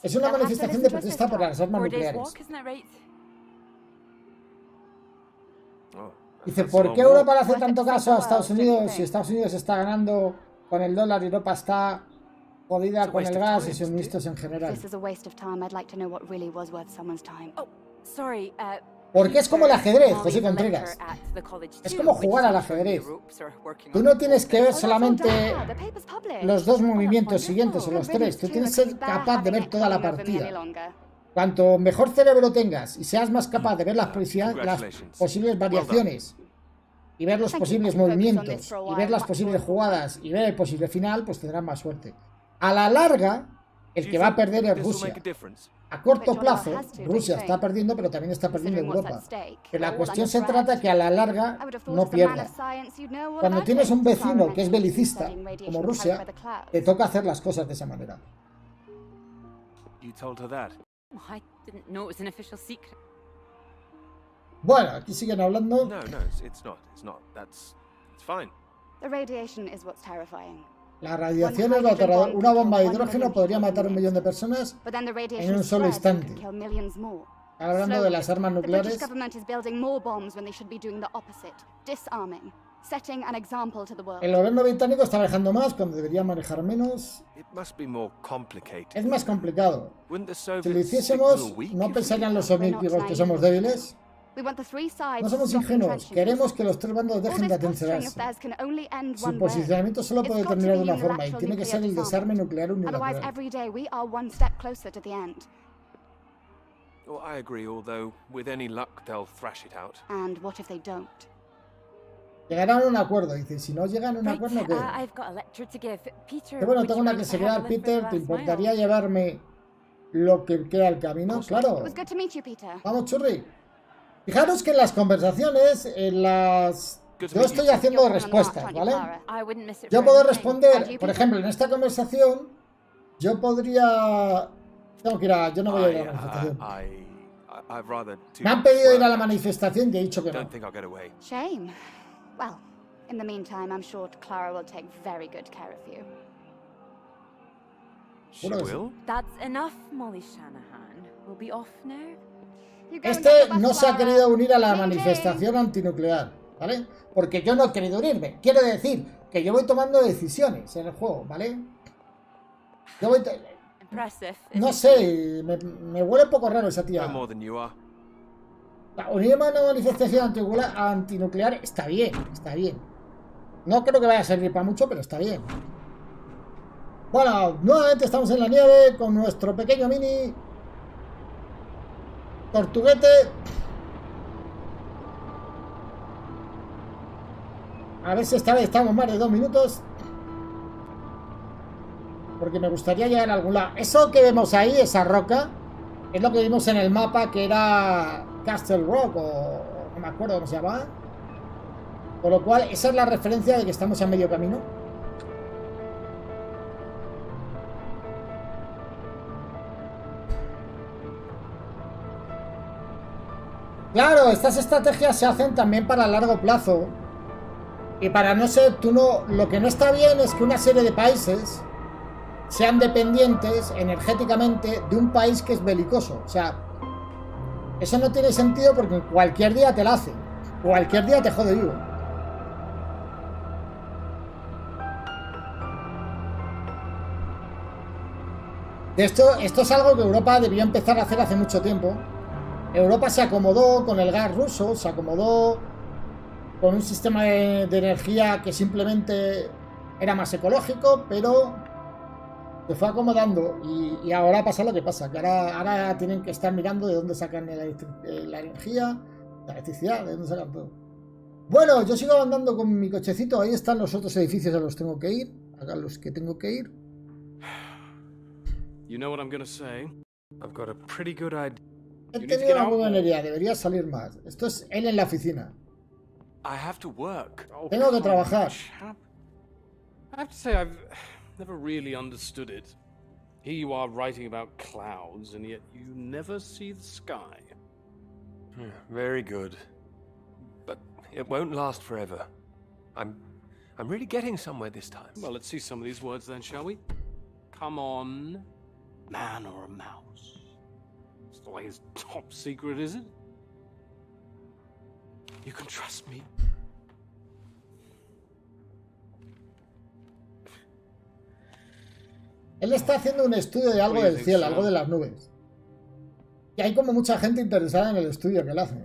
A: es una manifestación de protesta por las armas nucleares. Dice, ¿por qué Europa le hace tanto caso a Estados Unidos si Estados Unidos está ganando con el dólar y Europa está jodida con el gas y suministros en general?
F: This is a waste of time. I'd like to know what really was worth someone's time.
C: Oh, sorry,
A: Porque es como el ajedrez, José Contreras. Es como jugar al ajedrez. Tú no tienes que ver solamente los dos movimientos siguientes o los tres. Tú tienes que ser capaz de ver toda la partida. Cuanto mejor cerebro tengas y seas más capaz de ver las posibles variaciones y ver los posibles movimientos y ver las posibles jugadas y ver el posible final, pues tendrás más suerte. A la larga, el que va a perder es Rusia. A corto plazo, Rusia está perdiendo, pero también está perdiendo Europa. Pero la cuestión se trata que a la larga no pierda. Cuando tienes un vecino que es belicista, como Rusia, te toca hacer las cosas de esa manera. Bueno, aquí siguen hablando. La radiación es lo aterrador. Una bomba de hidrógeno podría matar a 1 millón de personas en un solo instante. Hablando de las armas nucleares. El gobierno británico está manejando más cuando debería manejar menos. Es más complicado. Si lo hiciésemos, ¿no pensarían los soviéticos que somos débiles? No somos ingenuos, queremos que los tres bandos dejen de atrincherarse. Su posicionamiento solo puede terminar de una forma y tiene que ser el desarme nuclear unilateral. Llegarán a un acuerdo, dice, si no llegan a un acuerdo, ¿qué? Bueno, tengo una clase que dar, Peter, ¿te importaría llevarme lo que queda al camino? Claro. Vamos, churri. Fijaros que en las conversaciones, yo estoy haciendo respuestas, ¿vale? Yo puedo responder, por ejemplo, en esta conversación, yo podría... yo no voy a ir a la manifestación. Me han pedido ir a la manifestación y he dicho que no.
F: Shame. Well, in the meantime, I'm sure Clara will take very good care of you.
B: She will?
C: That's enough, Molly Shanahan. We'll be off now.
A: Este no se ha querido unir a la manifestación antinuclear, ¿vale? Porque yo no he querido unirme. Quiero decir que yo voy tomando decisiones en el juego, ¿vale? Yo voy... No sé, me huele un poco raro esa tía. Unirme a una manifestación antinuclear está bien, está bien. No creo que vaya a servir para mucho, pero está bien. Bueno, nuevamente estamos en la nieve con nuestro pequeño mini tortuguete. A ver si esta vez estamos más de 2 minutos. Porque me gustaría llegar a algún lado. Eso que vemos ahí, esa roca, es lo que vimos en el mapa, que era Castle Rock, o no me acuerdo cómo se llamaba. Con lo cual, esa es la referencia de que estamos a medio camino. Claro, estas estrategias se hacen también para largo plazo. Y para no ser, lo que no está bien es que una serie de países sean dependientes energéticamente de un país que es belicoso. O sea, eso no tiene sentido porque cualquier día te la hace. Cualquier día te jode vivo. Esto es algo que Europa debió empezar a hacer hace mucho tiempo. Europa se acomodó con el gas ruso, se acomodó con un sistema de energía que simplemente era más ecológico, pero se fue acomodando y ahora pasa lo que pasa, que ahora tienen que estar mirando de dónde sacan la energía, la electricidad, de dónde sacan todo. Bueno, yo sigo andando con mi cochecito, ahí están los otros edificios a los que tengo que ir, a los que tengo que ir.
B: You know what I'm gonna say? I've got a pretty good idea.
A: He tenido una muy buena idea, debería salir más. Esto es él en la oficina.
B: I have to work.
A: Tengo que trabajar.
G: I have to say I've never really understood it. Here you are writing about clouds, and yet you never see the sky.
B: Very good. But it won't last forever. I'm really getting somewhere this time.
G: Well, let's see some of these words then, shall we? Come on, man or a mouse? It's the way it's top secret, is it? You can trust me.
A: Él está haciendo un estudio de algo del cielo, algo de las nubes. Y hay como mucha gente interesada en el estudio que él hace.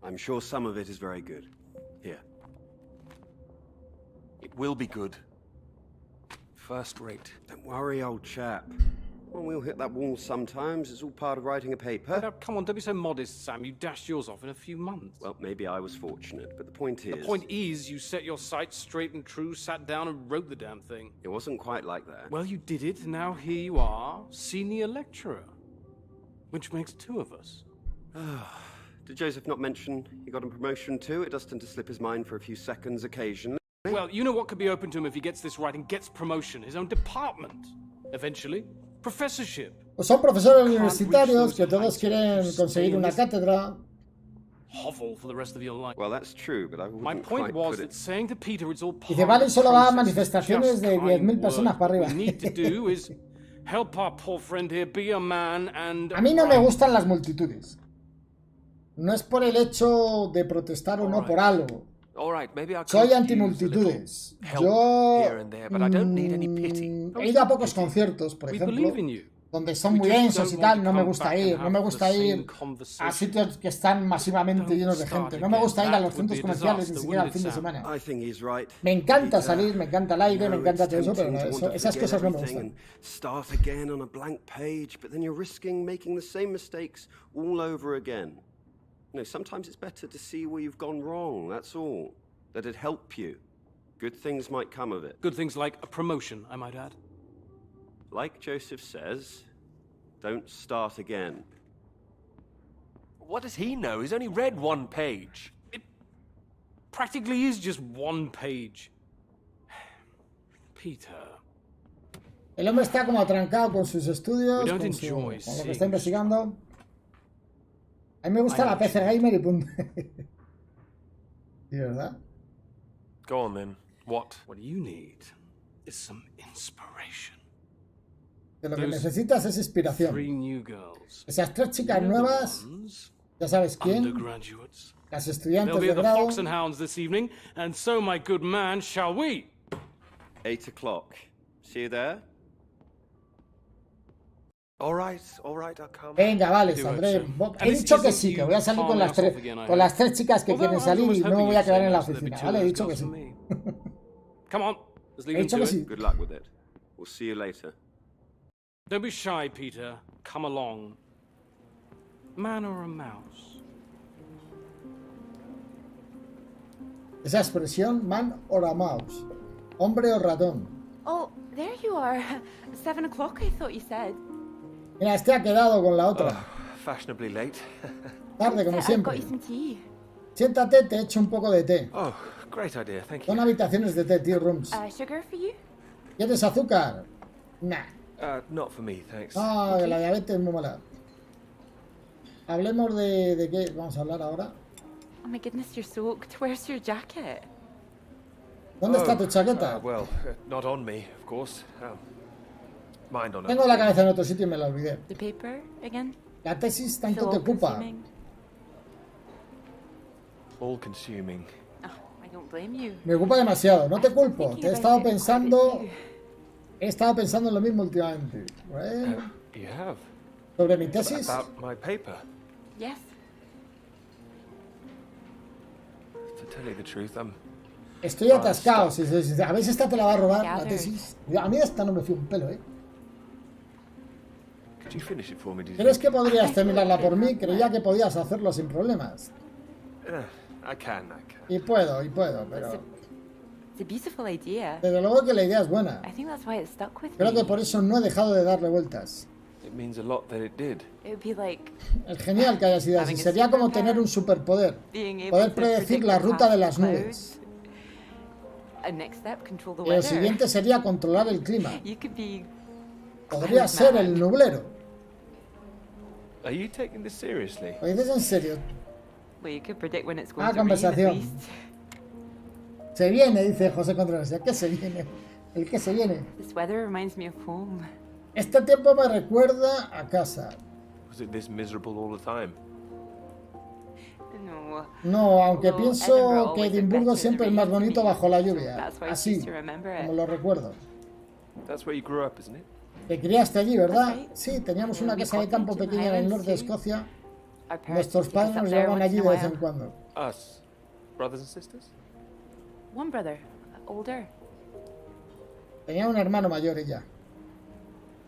H: I'm sure some of it is very good. Here.
B: It will be good. First rate.
H: Don't worry, old chap. Well, we'll hit that wall sometimes. It's all part of writing a paper.
G: Now, come on, don't be so modest, Sam. You dashed yours off in a few months.
H: Well, maybe I was fortunate, but the point is...
G: The point is, you set your sights straight and true, sat down and wrote the damn thing.
H: It wasn't quite like that.
G: Well, you did it, and now here you are, senior lecturer. Which makes two of us.
H: Did Joseph not mention he got a promotion too? It does tend to slip his mind for a few seconds occasionally.
G: Well, you know what could be open to him if he gets this right and gets promotion? His own department. Eventually. Professorship.
A: Pues son profesores universitarios que todos quieren conseguir una cátedra.
G: Hovel for the rest of your life.
H: Well, that's true, but I wouldn't
G: My point
H: quite
G: was
H: put it...
G: that saying to Peter it's all part
A: Dice, vale,
G: of the
A: solo va a
G: process,
A: manifestaciones
G: just
A: de 10.000 personas
G: kind
A: para arriba.
G: What we need to do is help our poor friend here be a man and...
A: A mí no me gustan las multitudes. No es por el hecho de protestar o no por algo. Soy antimultitudes. Yo he ido a pocos conciertos, por ejemplo, donde son muy densos y tal. No me gusta ir. No me gusta ir a sitios que están masivamente llenos de gente. No me gusta ir a los centros comerciales ni siquiera al fin de semana. Me encanta salir, me encanta el aire, me encanta todo eso, pero esas cosas no me gustan.
H: Start again on a blank page, but then you're risking making the same mistakes all over again. No, sometimes it's better to see where you've gone wrong, that's all. That it'd help you. Good things might come of it.
G: Good things like a promotion, I might add.
H: Like Joseph says, don't start again.
B: What does he know? He's only read one page.
G: It practically is just one page. Peter.
A: El hombre está como atrancado con sus estudios, con lo que está investigando. A mí me gusta la PC Gamer y punto. ¿Sí, verdad?
B: Go on then. What?
G: What you need is some inspiration.
A: De lo que necesitas es inspiración. Esas 3 chicas nuevas, ya sabes quién. Las estudiantes de grado.
G: Fox and Hounds this evening, and so, my good man, shall we?
H: 8 o'clock. See you there?
B: All right, I'll come.
A: Venga, vale, saldré. He dicho que sí, que voy a salir con las 3 chicas que quieren salir y no me voy a quedar en la oficina. Vale, he dicho que sí. He dicho que sí.
H: Good luck with it. We'll see you later.
G: Don't be shy, Peter. Come along. Man or a mouse?
A: Esa expresión, man or a mouse. Hombre o ratón.
C: Oh, there you are. 7 o'clock, I thought you said.
A: Mira, este ha quedado con la otra.
B: Fashionably late.
A: Tarde, como siempre.
C: Got you some tea.
A: Siéntate, te echo un poco de té.
B: Oh, great idea, thank you.
A: Son habitaciones de té, tea rooms.
C: Sugar for you?
A: ¿Quieres azúcar? Nah.
B: Not for me, thanks.
A: Ah, la diabetes es muy mala. Hablemos de qué vamos a hablar ahora.
C: Oh my goodness, you're soaked. Where's your jacket?
A: ¿Dónde está tu chaqueta?
B: Well, not on me, of course. Mind on it.
A: Tengo la cabeza en otro sitio y me la olvidé.
C: The paper again?
A: La tesis tanto te ocupa.
B: All consuming.
C: Oh, I don't blame you.
A: Me ocupa demasiado, no te culpo. Te he estado pensando en lo mismo últimamente. Bueno,
B: You have?
A: sobre mi tesis.
B: About my paper.
C: Yes.
B: To tell you the truth,
A: Estoy atascado. Si a veces esta te la va a robar la tesis. A mí esta no me fío un pelo, ¿eh?
B: Could you finish it for me, did you?
A: ¿Crees que podrías terminarla por mí? Creía que podías hacerlo sin problemas.
B: I can.
A: Y puedo, pero...
C: It's a beautiful idea.
A: Desde luego que la idea es buena.
C: I think that's why it stuck with
A: Creo
C: me.
A: que por eso no he dejado de darle vueltas.
B: It means a lot that it did.
C: It would be like
A: Es genial que haya sido así. Sería como tener un superpoder. Poder predecir la ruta de las nubes.
C: A next step, control the
A: Y el
C: weather.
A: siguiente sería controlar el clima.
C: You could be
A: Podría ser el nublero.
B: Are you taking this seriously?
A: ¿Lo dices en serio?
C: Well, you could predict when it's going to rain,
A: Conversación.
C: at least.
A: Se viene, dice José Contreras. ¿Qué se viene? ¿El qué se viene?
C: This weather reminds me of home.
A: Este tiempo me recuerda a casa.
B: Was it this miserable all the time?
C: No.
A: No, aunque
C: Although
A: pienso
C: Edinburgh
A: que
C: always
A: Edimburgo
C: looked better
A: siempre es
C: in
A: más
C: the rain
A: bonito
C: to me,
A: bajo la
C: so
A: lluvia.
C: that's why I
A: Así,
C: choose to remember it.
A: como lo recuerdo.
B: That's where you grew up, isn't it?
A: Te criaste allí, ¿verdad?
C: That's right.
A: Sí, teníamos una
C: We
A: casa de
C: popped
A: campo
C: into
A: pequeña en el
C: Highlands
A: norte de
C: too.
A: Escocia.
C: Our parents
A: Nuestros
C: used to take us
A: padres
C: up
A: nos
C: there
A: llevaban
C: once
A: allí
C: in
A: de
C: a
A: vez en
C: while.
A: cuando.
B: Us, brothers and sisters?
C: One brother, older.
A: Tenía un hermano mayor ella.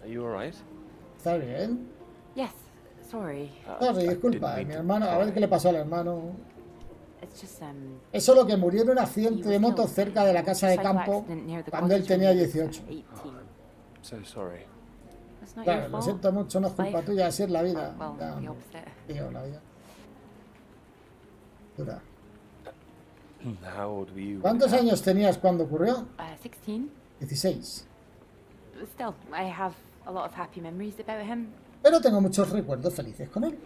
B: Are you alright?
A: ¿Está bien?
C: Yes, sorry.
A: No, sí, disculpa, mi hermano, a ver qué le pasó al hermano.
C: It's just
A: Es solo que murió en un accidente de moto cerca de la casa de campo cuando él tenía 18.
B: So sorry.
C: It's not
A: Claro,
C: your
A: lo
C: fault.
A: siento mucho, no es culpa
C: Life.
A: tuya, así es la vida.
C: Well,
A: Ya,
C: the opposite.
A: tío, la vida. Dura.
B: How old were you?
A: ¿Cuántos años tenías cuando ocurrió?
C: 16.
A: 16.
C: But still, I have a lot of happy memories about him.
A: Pero tengo muchos recuerdos felices con él.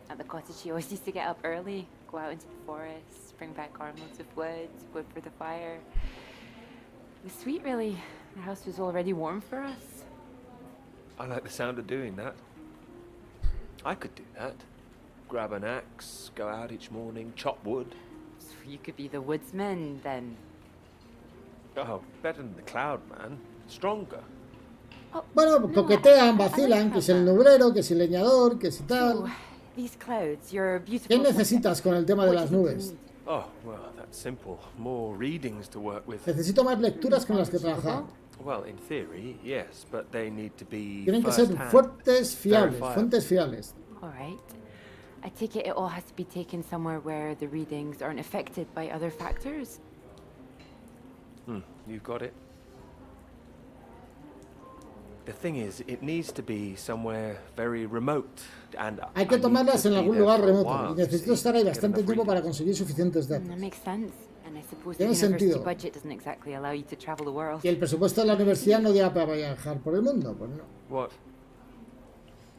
C: At the cottage, he always used to get up early, go out into the forest, bring back armloads of wood for the fire. It was sweet, really. The house was already warm for us.
B: I like the sound of doing that. I could do that. Grab an axe, go out each morning, chop wood.
C: So you could be the woodsman, then.
B: Oh, better than the cloud man. Stronger.
A: Bueno, coquetean, vacilan, que si el nublero, que si el leñador, que si tal.
C: These clouds, your beautiful.
A: ¿Qué necesitas con el tema de las nubes?
B: Oh, well, that's simple. More readings to work with.
A: Necesito más lecturas con las que trabajar.
B: Well, in theory, yes, but they need to be
A: Tienen que ser
B: first-hand,
A: fuertes, fiables,
B: verifiable.
A: fuentes fiables.
C: All right. I take it all has to be taken somewhere where the readings aren't affected by other factors.
B: You've got it. The thing is, it needs to be somewhere very remote, and
A: Hay que
B: I need
A: tomarlas
B: to
A: en
B: be
A: algún
B: there
A: lugar
B: for a
A: remoto
B: while
A: y
B: to
A: necesito
B: see,
A: estar ahí
B: get
A: bastante
B: enough
A: tiempo para
B: readings.
A: conseguir suficientes datos.
C: That makes sense. And I suppose the
A: Tiene
C: university
A: sentido.
C: budget doesn't exactly allow you to travel the world.
A: Y el presupuesto de la universidad no llega para viajar por el mundo, pues no.
B: What?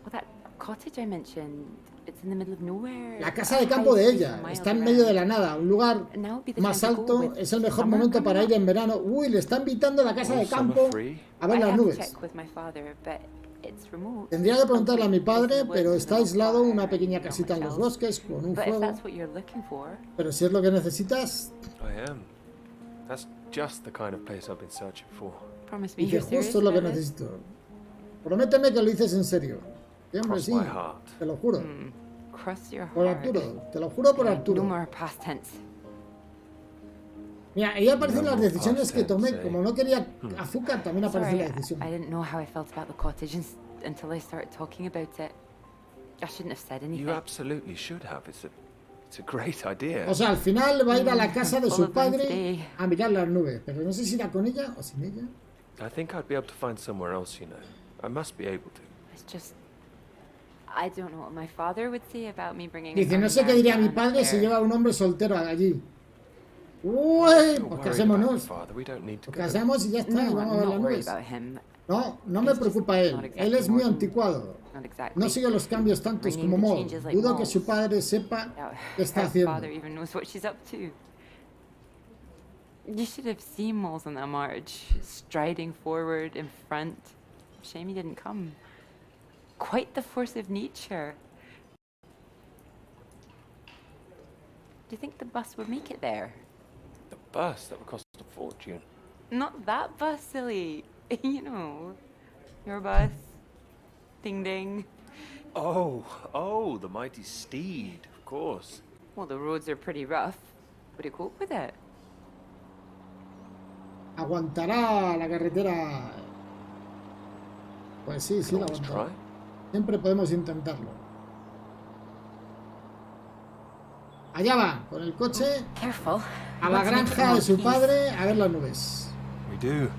C: Well, that cottage I mentioned, it's in the middle of nowhere.
A: La casa de campo de ella está en medio de la nada, un lugar más alto, es el mejor momento para ir en verano. Uy, le está invitando a la casa de campo a ver las nubes. Tendría que preguntarle a mi padre, pero está aislado, una pequeña casita en los bosques con un fuego. Pero si es lo que necesitas,
B: I am. That's just the kind of place I've been searching for.
A: dice justo es lo que necesito. Prométeme que lo dices en serio. Sí, hombre,
B: Cross
A: sí,
B: my heart.
A: te lo juro.
C: Cross your
A: Por
C: heart.
A: Arturo, te lo juro por
C: No
A: Arturo.
C: more past tense.
A: Mira, ahí aparecen
B: No
A: las
B: more
A: decisiones
B: past
A: que tomé.
B: tense,
A: Como no quería azúcar, también aparece
C: Sorry,
A: la decisión.
C: I didn't know how I felt about the cottage until I started talking about it. I shouldn't have said anything.
B: You absolutely should have. It's a great idea.
A: O sea, al final va a ir a la casa de
C: Full
A: su
C: of them
A: padre
C: today.
A: a mirar las nubes. Pero no sé si irá con ella o sin ella.
B: I think I'd be able to find somewhere else, you know. I must be able to.
C: It's just, I don't know what my father would say about me bringing.
A: Dice,
C: an
A: no sé qué diría mi
C: American
A: padre si
C: there.
A: lleva a un hombre soltero allí. Uy,
B: Don't
A: pues
B: worry about your
A: casémonos.
B: father. We don't need to
A: Nos
B: go.
A: casamos y ya está, y
C: No,
A: vamos a
C: I'm
A: ver
C: not
A: las
C: worried
A: nubes.
C: about him.
A: No, no me preocupa él. Él es muy anticuado.
C: Not exactly.
A: No sigue los cambios tantos como Maud. Dudo que su padre sepa
C: Doubt
A: qué está
C: her
A: haciendo.
C: father even knows what she's up to. You should have seen Moles on that march, striding forward in front. Shame he didn't come. Quite the force of nature. Do you think the bus would make it there?
B: The bus, that would cost a fortune.
C: Not that bus, silly. You know, your bus. Ding ding.
B: Oh, the mighty steed, of course.
C: Well, the roads are pretty rough. Would it cope with it?
A: ¿Aguantará la carretera? Pues sí, sí la
B: Always
A: aguantará.
B: try.
A: Siempre podemos intentarlo. Allá va, con el coche
C: Careful.
A: a la
C: Let's make it
A: granja de
C: more
A: su
C: peace.
A: padre a ver las nubes.
B: We do.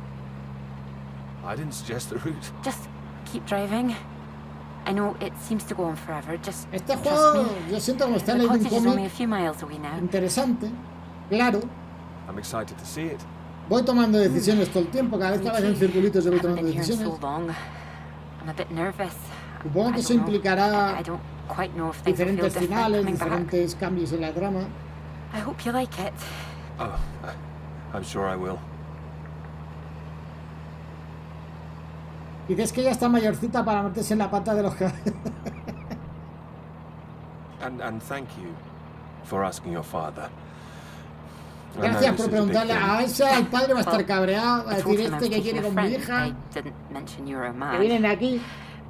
B: I didn't suggest the route.
C: Just keep driving. I know it seems to go on forever. Just
A: Este
C: trust
A: juego,
C: me.
A: yo siento como está
C: The
A: leyendo un
C: cottage is only a
A: cómic
C: few miles away now.
A: interesante, claro.
B: I'm excited to see it.
A: Voy tomando decisiones todo el tiempo, cada vez que aparecen circulitos yo voy
C: Haven't
A: tomando
C: been here
A: decisiones.
C: so long. I'm a bit nervous.
A: Supongo
C: I
A: que eso
C: don't know.
A: implicará
C: I don't quite know if things will feel
A: diferentes
C: different
A: finales,
C: coming back.
A: diferentes cambios en la trama.
C: I hope you like it.
B: Oh, I'm sure I will.
A: Dices que ella está mayorcita para meterse en la pata de los caballos.
B: And thank you for asking your father. I know
A: Gracias
B: this
A: por
B: is a big
A: preguntarle.
B: thing.
A: A esa el padre va a estar
C: Well,
A: cabreado, va a
C: I told
A: decir
C: him I
A: este
C: was
A: que
C: taking
A: quiere
C: a
A: con mi
C: friend.
A: hija,
C: I didn't mention you were a
A: que
C: man.
A: vienen aquí.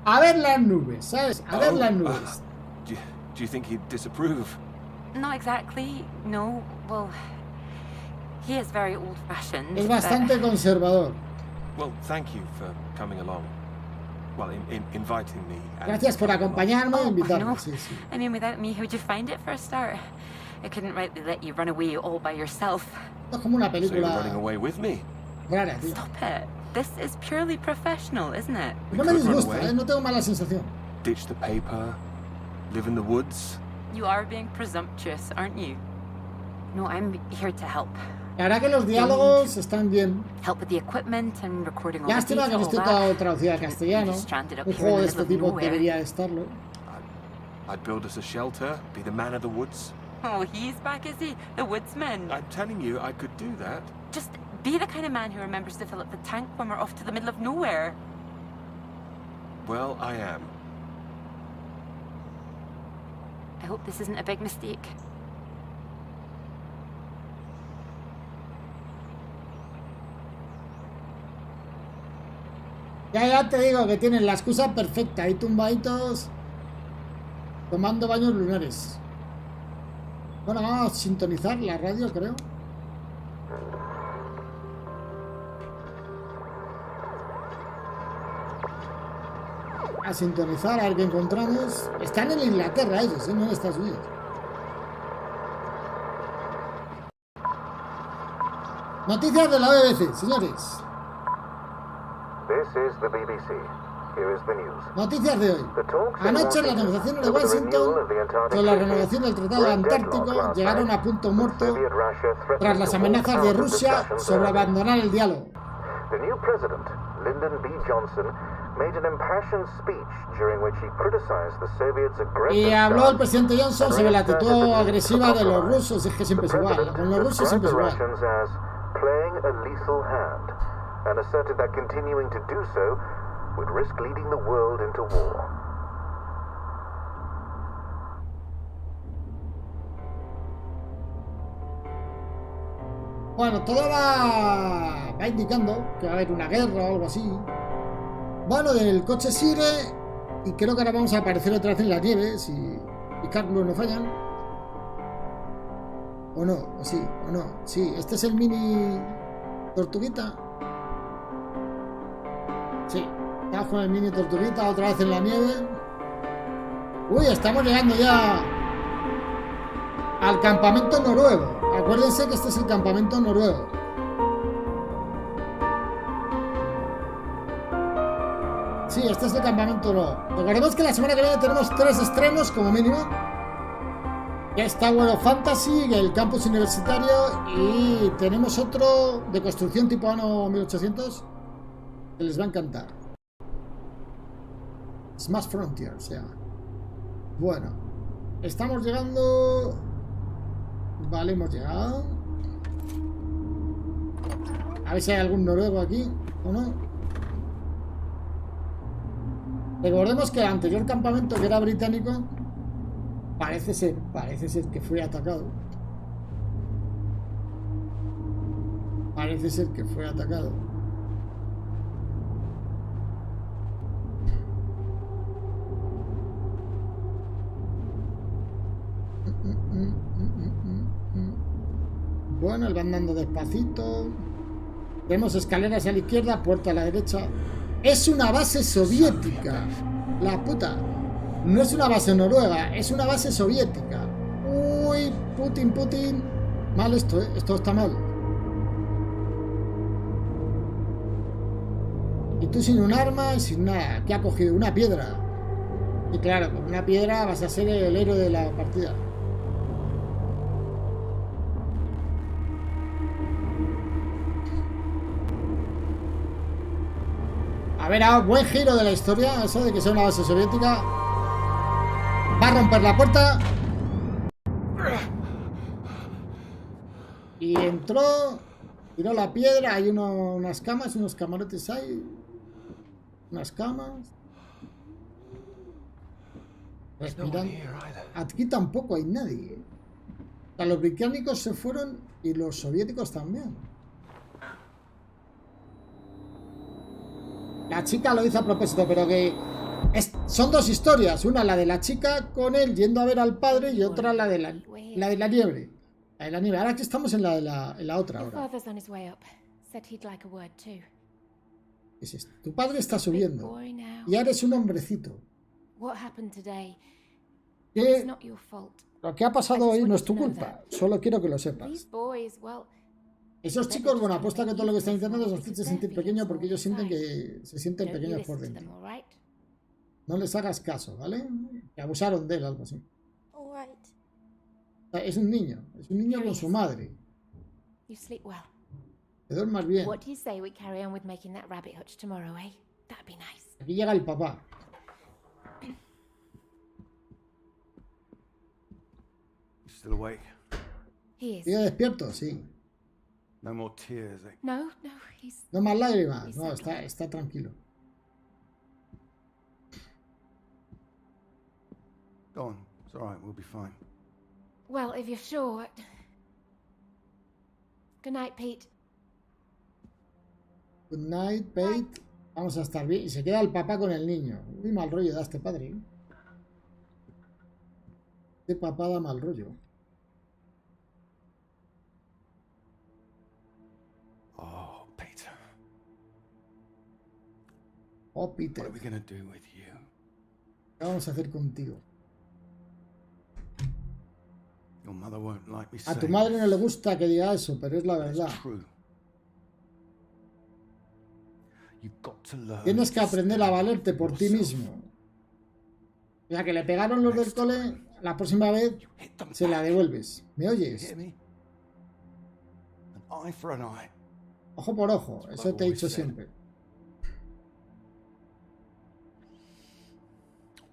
A: A ver las nubes, ¿sabes? A ver las nubes.
B: Do you think he'd disapprove?
C: Not exactly, no. Well, he is very old-fashioned.
A: Es bastante conservador.
B: Well, thank you for coming along. Well, inviting me.
A: Gracias por acompañarme e invitarme.
C: No.
A: Sí, sí.
C: I mean, without me, how'd you find it for a start? I couldn't rightly let you run away all by yourself.
A: Esto es como una
B: So you're running
A: película
B: away with me?
A: rara, tío.
C: Stop it. This is purely professional, isn't it?
A: No me disgusta, no tengo mala sensación.
B: Ditch the paper, live in the woods.
C: You are being presumptuous, aren't you? No, I'm here to help.
A: La verdad que los diálogos están bien.
C: Help with the equipment and recording all the
A: Lástima que
C: data,
A: no
C: all
A: esté
C: that.
A: todo traducido al castellano.
C: You're stranded up
A: Un
C: here
A: juego
C: in
A: de
C: the
A: este
C: middle of
A: tipo
C: nowhere.
A: debería estarlo.
B: I'd build us a shelter, be the man of the woods.
C: Oh, he's back, is he? The woodsman.
B: I'm telling you, I could do that.
C: Just be the kind of man who remembers to fill up the tank when we're off to the middle of nowhere.
B: Well, I am.
C: I hope this isn't a big mistake.
A: Ya te digo que tienen la excusa perfecta. Ahí tumbaditos tomando baños lunares. Bueno, vamos a sintonizar la radio, creo. A sintonizar, a ver qué encontramos. Están en Inglaterra ellos, no en Estados Unidos. Noticias de la BBC, señores.
E: This is the BBC. Here is the news.
A: Noticias de hoy.
E: The talks in
A: Anoche las
E: Washington
A: negociaciones de
E: over the
A: Washington
E: renewal of the Antarctic
A: sobre la
E: Treaty
A: renovación del Tratado
E: were in deadlock
A: Antártico
E: last
A: llegaron
E: night.
A: a punto muerto
E: Soviet Russia threatened
A: tras las
E: to
A: amenazas
E: walk
A: de
E: out of
A: Rusia
E: discussions
A: sobre
E: early.
A: abandonar el diálogo.
E: The new president, Lyndon B. Johnson, made an impassioned speech during which he criticized the Soviets' aggressive
A: Y habló el
E: stance
A: presidente Johnson
E: and
A: sobre la
E: reasserted
A: actitud
E: the need
A: agresiva
E: for
A: de los
E: compromise.
A: rusos. Es que siempre es
E: The
A: igual.
E: president
A: Con los rusos
E: described
A: siempre es
E: the
A: igual.
E: Russians as playing a lethal hand and asserted that continuing to do so would risk leading the world into war.
A: Bueno, todo va indicando que va a haber una guerra o algo así. Bueno, del coche sigue y creo que ahora vamos a aparecer otra vez en la nieve si mis cálculos no fallan. O no, o sí, o no. Sí, este es el mini tortuguita. Sí, estamos con el mini tortuguita otra vez en la nieve. Uy, estamos llegando ya al campamento noruego. Acuérdense que este es el campamento noruego. Sí, este es el campamento noruego. Recordemos que la semana que viene tenemos 3 estrenos como mínimo. Ya está World of Fantasy, el campus universitario, y tenemos otro de construcción tipo año 1800 que les va a encantar. Smash Frontier, o sea. Bueno, estamos llegando. Vale, hemos llegado. A ver si hay algún noruego aquí o no. Recordemos que el anterior campamento, que era británico, parece ser que fue atacado. Parece ser que fue atacado. Bueno, él va andando despacito. Tenemos escaleras a la izquierda, puerta a la derecha. Es una base soviética. La puta. No es una base noruega, es una base soviética. Uy, Putin. Mal esto, esto está mal. Y tú sin un arma y sin nada. ¿Qué ha cogido? Una piedra. Y claro, con una piedra vas a ser el héroe de la partida. A ver, buen giro de la historia. Eso de que sea una base soviética. Va a romper la puerta. Y entró. Tiró la piedra. Hay unas camas, unos camarotes ahí. Unas camas. Respirando. Aquí tampoco hay nadie. O sea, los británicos se fueron y los soviéticos también. La chica lo hizo a propósito, pero que Son dos historias, una la de la chica con él yendo a ver al padre y otra la de la nieve. La de la nieve. Ahora aquí estamos en la otra ahora. ¿Qué es esto? Tu padre está subiendo. Ya eres un hombrecito. ¿Qué? Lo que ha pasado hoy no es tu culpa. Solo quiero que lo sepas. Esos chicos, bueno, apuesta que todo lo que están intentando es hacerte sentir pequeño porque ellos sienten que se sienten pequeños por dentro. No les hagas caso, ¿vale? Que abusaron de él, algo así. O sea, es un niño con su madre. Te duermas bien. Aquí llega el papá.
I: Still awake?
A: ¿Sigue despierto? Sí.
I: No more tears, eh?
A: No más lágrimas. No, está tranquilo.
I: Go on. It's all right. We'll be fine.
J: Well, if you're sure. Good night, Pete.
A: Good night, Pete. Vamos a estar bien. Y se queda el papá con el niño. Muy mal rollo da este padre, ¿eh? Este papá da mal rollo.
I: Oh, Peter.
A: Oh, Peter.
I: What are we gonna do with you?
A: ¿Qué vamos a hacer contigo?
I: Your mother won't like me
A: A tu
I: saying
A: madre no le
I: this,
A: gusta que diga eso, pero es la
I: but it's
A: verdad.
I: true. You've got to learn
A: Tienes que
I: to
A: aprender a
I: stand up
A: valerte
I: for
A: por ti
I: yourself.
A: mismo. La que le pegaron los del cole, la próxima vez
I: Hit them
A: se la
I: back.
A: devuelves. ¿Me
I: You
A: oyes?
I: hear me? An eye for an eye.
A: Ojo por ojo, eso te he dicho siempre.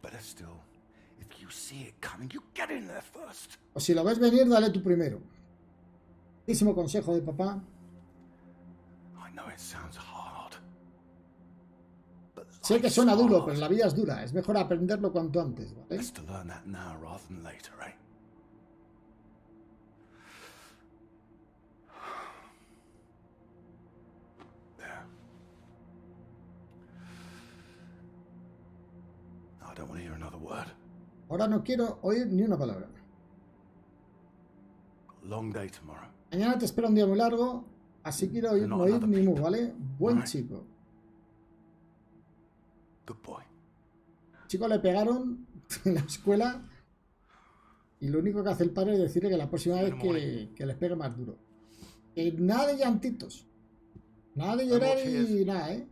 I: Better still, if you see it coming, you get in there first.
A: O si lo ves venir, dale tú primero. Buenísimo consejo de papá.
I: I know it sounds hard. But
A: Sé que
I: life's
A: suena duro,
I: hard.
A: pero la vida es dura. Es mejor aprenderlo cuanto antes, ¿vale?
I: Best to learn that now rather than later, eh? There. I don't want to hear another word.
A: Ahora no quiero oír ni una palabra.
I: Got a long day tomorrow.
A: Mañana te espera un día muy largo, así quiero oír, no oír ni mu, ¿vale? Buen chico.
I: Good boy.
A: Chico le pegaron en la escuela y lo único que hace el padre es decirle que la próxima vez que les pegue más duro. Nada de llantitos. Nada de llorar y nada, ¿eh?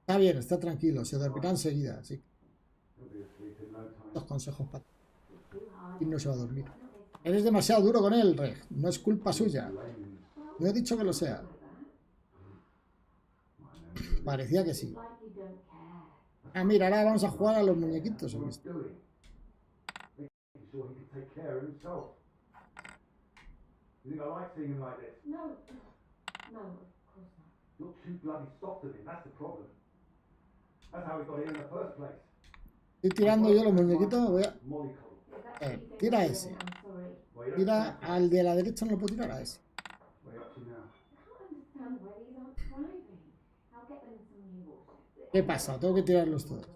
A: Está bien, está tranquilo, se dormirá enseguida, sí. Los consejos para... Y no se va a dormir. Eres demasiado duro con él, Reg. No es culpa suya. No he dicho que lo sea. Parecía que sí. Ah, mira, ahora vamos a jugar a los muñequitos. ¿O qué? Estoy tirando yo los muñequitos. Voy a... tira a ese. Tira al de la derecha, no lo puedo tirar a ese. ¿Qué pasa? Tengo que tirarlos todos.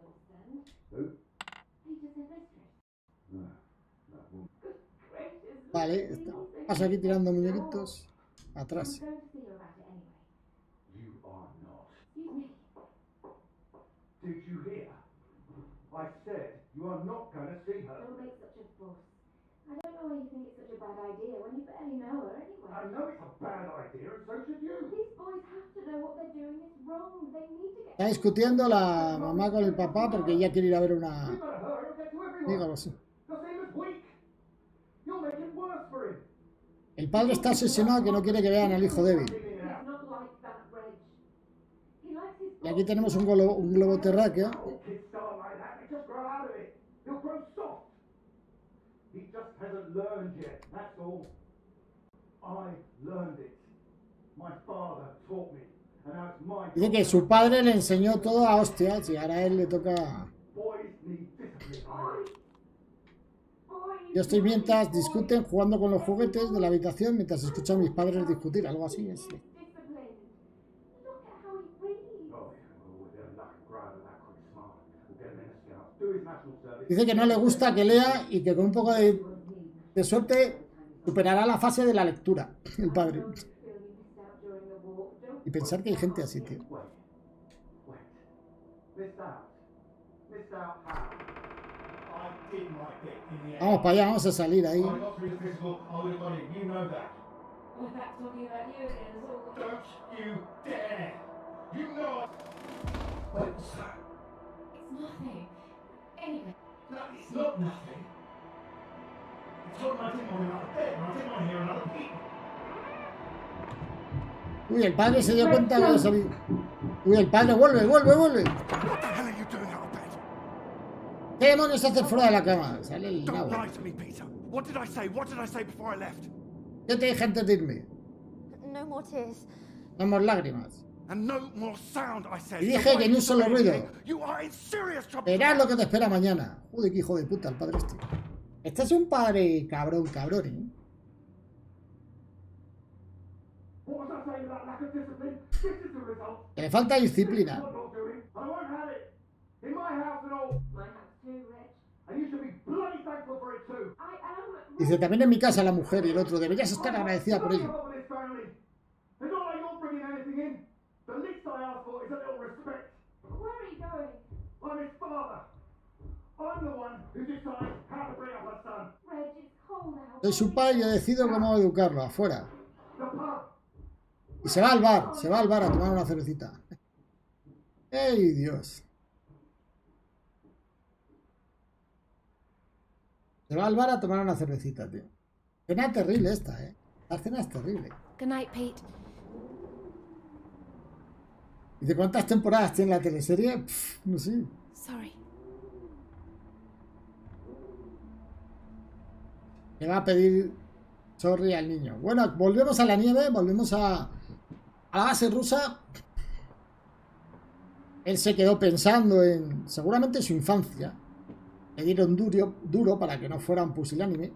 A: Vale, paso aquí tirando muñequitos. Atrás.
E: Did you hear? I said you are not going to see her.
J: Don't make such a fuss. I don't know why you think it's such a bad idea when you barely know her anyway.
E: I know it's a bad idea, and so should you.
J: These boys have to know what they're doing is wrong. They need to get...
A: Está discutiendo la mamá con el papá porque ella quiere ir a ver una...
E: You better hurry or get to everyone.
A: Dígalo así.
E: Because he was weak. You'll make it worse for him.
A: El padre está obsesionado que no quiere que vean al hijo débil.
J: He's not like that, Reg. He likes his...
A: Y aquí tenemos un globo terráqueo.
E: Kids start like that, they just grow out of it. He'll grow soft. He just hasn't learned yet, that's all. I learned it. My father taught me. And now it's my...
A: Dice que su padre le enseñó todo a hostias y ahora a él le toca...
E: Boys need discipline.
J: Boys!
A: Yo estoy mientras discuten jugando con los juguetes de la habitación mientras escucho a mis padres discutir, algo así es.
J: Disciplined. Look at how he breathes.
E: Oh, well, they're lucky growing that quick smart. We'll get him in the scouts. Do his national service.
A: Dice que no le gusta que lea y que con un poco de suerte superará la fase de la lectura, el padre.
J: Feel you missed out during the war. Don't
A: Y pensar que hay gente así, tío.
E: Wait. Missed out. Missed out how? I did my bit in the end.
A: Vamos para allá, vamos a salir ahí.
E: I got through the physical, I would have got it. You know that.
J: we're back talking about you again. It's all
E: Don't you dare! You know it! Wait, what's that?
J: It's nothing. Anyway,
E: No, it's not nothing. It's not I didn't want another bed, and I didn't want to hear another people.
A: Uy, el padre se dio cuenta que había salido. Uy, el padre vuelve.
I: What the hell are you doing out of bed?
A: ¿Qué demonios haces fuera de la cama? Sale el
I: Don't
A: nabo.
I: lie to me, Peter. What did I say? What did I say before I left?
A: ¿Qué te dije antes de irme?
J: no more tears.
A: No más lágrimas.
I: And no more sound, I said.
A: Y dije que ni un solo ruido.
I: You are in serious trouble.
A: Verás lo que te espera mañana. Joder, qué hijo de puta el padre este. Este es un padre cabrón, ¿eh?
E: What was I saying about lack of discipline? This is the result.
A: Que le falta disciplina.
E: What I'm not doing. I won't have it. In my house and all.
J: My house too, Reg.
E: And you should be bloody thankful for it too.
J: I am.
A: Dice, también en mi casa la mujer y el otro. Deberías estar agradecida por ello.
E: It's not like you're bringing anything in. The least I ask for is a little respect.
J: Where are you going?
E: I'm his father. I'm the one who decides how to bring up a son.
J: Reg, it's cold out.
A: Soy su padre y yo decido cómo educarlo. Afuera.
E: The pub.
A: Y se va al bar. Se va al bar a tomar una cervecita. ¡Ey, Dios! Se va al bar a tomar una cervecita, tío. Cena terrible esta, ¿eh? La cena es terrible.
J: Good night, Pete.
A: ¿Y de cuántas temporadas tiene la teleserie? Pff, no sé.
J: Sorry.
A: Le va a pedir sorry al niño. Bueno, volvemos a la nieve, volvemos a la base rusa. Él se quedó pensando en, seguramente, su infancia. Le dieron duro para que no fuera un pusilánime.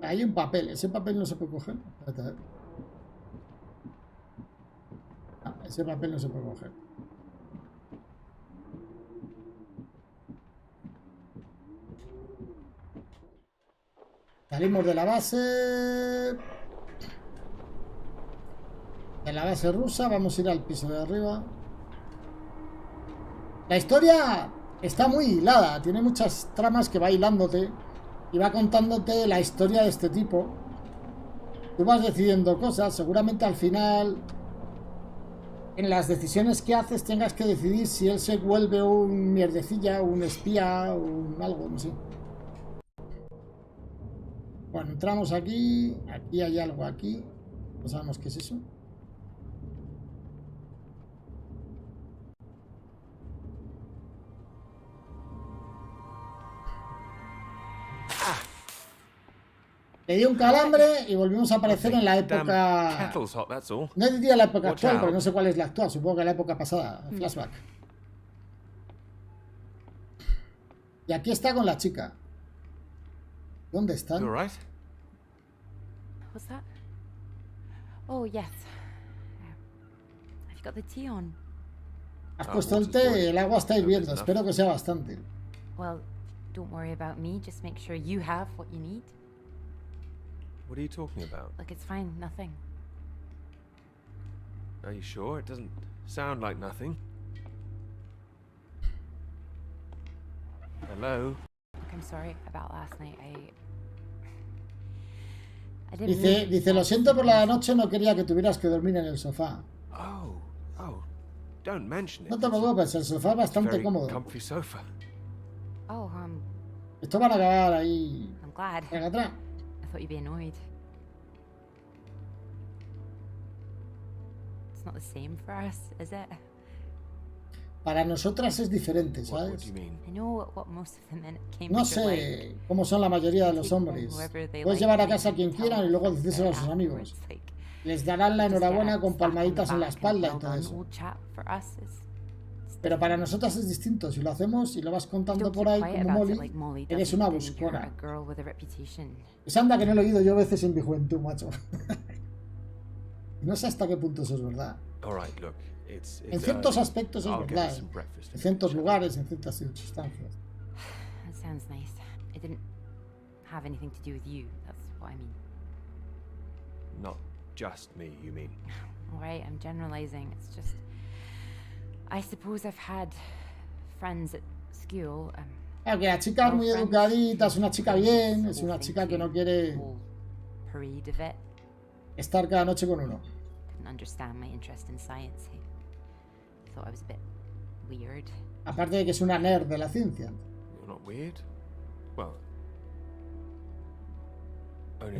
A: Hay un papel, ese papel no se puede coger. Espérate, a ver. No, ese papel no se puede coger. Salimos de la base. De la base rusa, vamos a ir al piso de arriba. La historia está muy hilada, tiene muchas tramas que va hilándote y va contándote la historia de este tipo. Tú vas decidiendo cosas, seguramente al final, en las decisiones que haces, tengas que decidir si él se vuelve un mierdecilla, un espía, un algo, no sé. Bueno, entramos aquí, aquí hay algo aquí, no sabemos qué es eso. Le dio un calambre y volvimos a aparecer en la época... No diría la época actual, pero no sé cuál es la actual. Supongo que la época pasada, flashback. Y aquí está con la chica. ¿Dónde están?
C: You all right? What's that? Oh, yes. Have you got the tea on?
A: Has puesto el té, el agua está hirviendo. Espero que sea bastante.
C: Well, don't worry about me. Just make sure you have what you need.
B: What are you talking about?
C: Look, it's fine. Nothing.
B: Are you sure? It doesn't sound like nothing. Hello?
C: Look, I'm sorry about last night. I didn't mean...
A: Dice, lo siento por la noche, no quería que tuvieras que dormir en el sofá.
B: Oh, don't mention it.
A: No te preocupes, el sofá es bastante
B: Very
A: cómodo.
B: comfy sofa.
C: Oh,
A: Esto van a acabar ahí.
C: I'm glad.
A: Venga, atrás.
C: I thought you'd be annoyed. It's not the same for us, is it?
A: Para nosotras es diferente,
B: What
A: ¿sabes?
B: do you mean?
C: I know what most of the men came
A: No
C: to like.
A: sé cómo son la mayoría de los hombres. Puedes llevar a casa a quien quieran y luego decírselo a sus amigos. Les darán la enhorabuena con palmaditas en la espalda y todo eso. Pero para nosotras es distinto. Si lo hacemos y lo vas contando por ahí como Molly, eres una buscona. Pues anda que no lo he oído yo a veces en mi juventud, macho. No sé hasta qué punto eso es verdad. En ciertos aspectos es verdad. En ciertos lugares, en ciertas circunstancias.
C: That sounds nice. It didn't have anything to do with you. That's what I mean.
B: Not just me, you mean?
C: All right, I'm generalizing. It's just, I suppose I've had friends at school.
A: Claro, que la chica es muy educadita, es una chica bien, es una chica que no quiere
C: Parade of it.
A: estar cada noche con uno.
C: Couldn't understand my interest in science. I thought I was a bit weird.
A: Aparte de que es una nerd de la ciencia.
B: You're not weird? Well,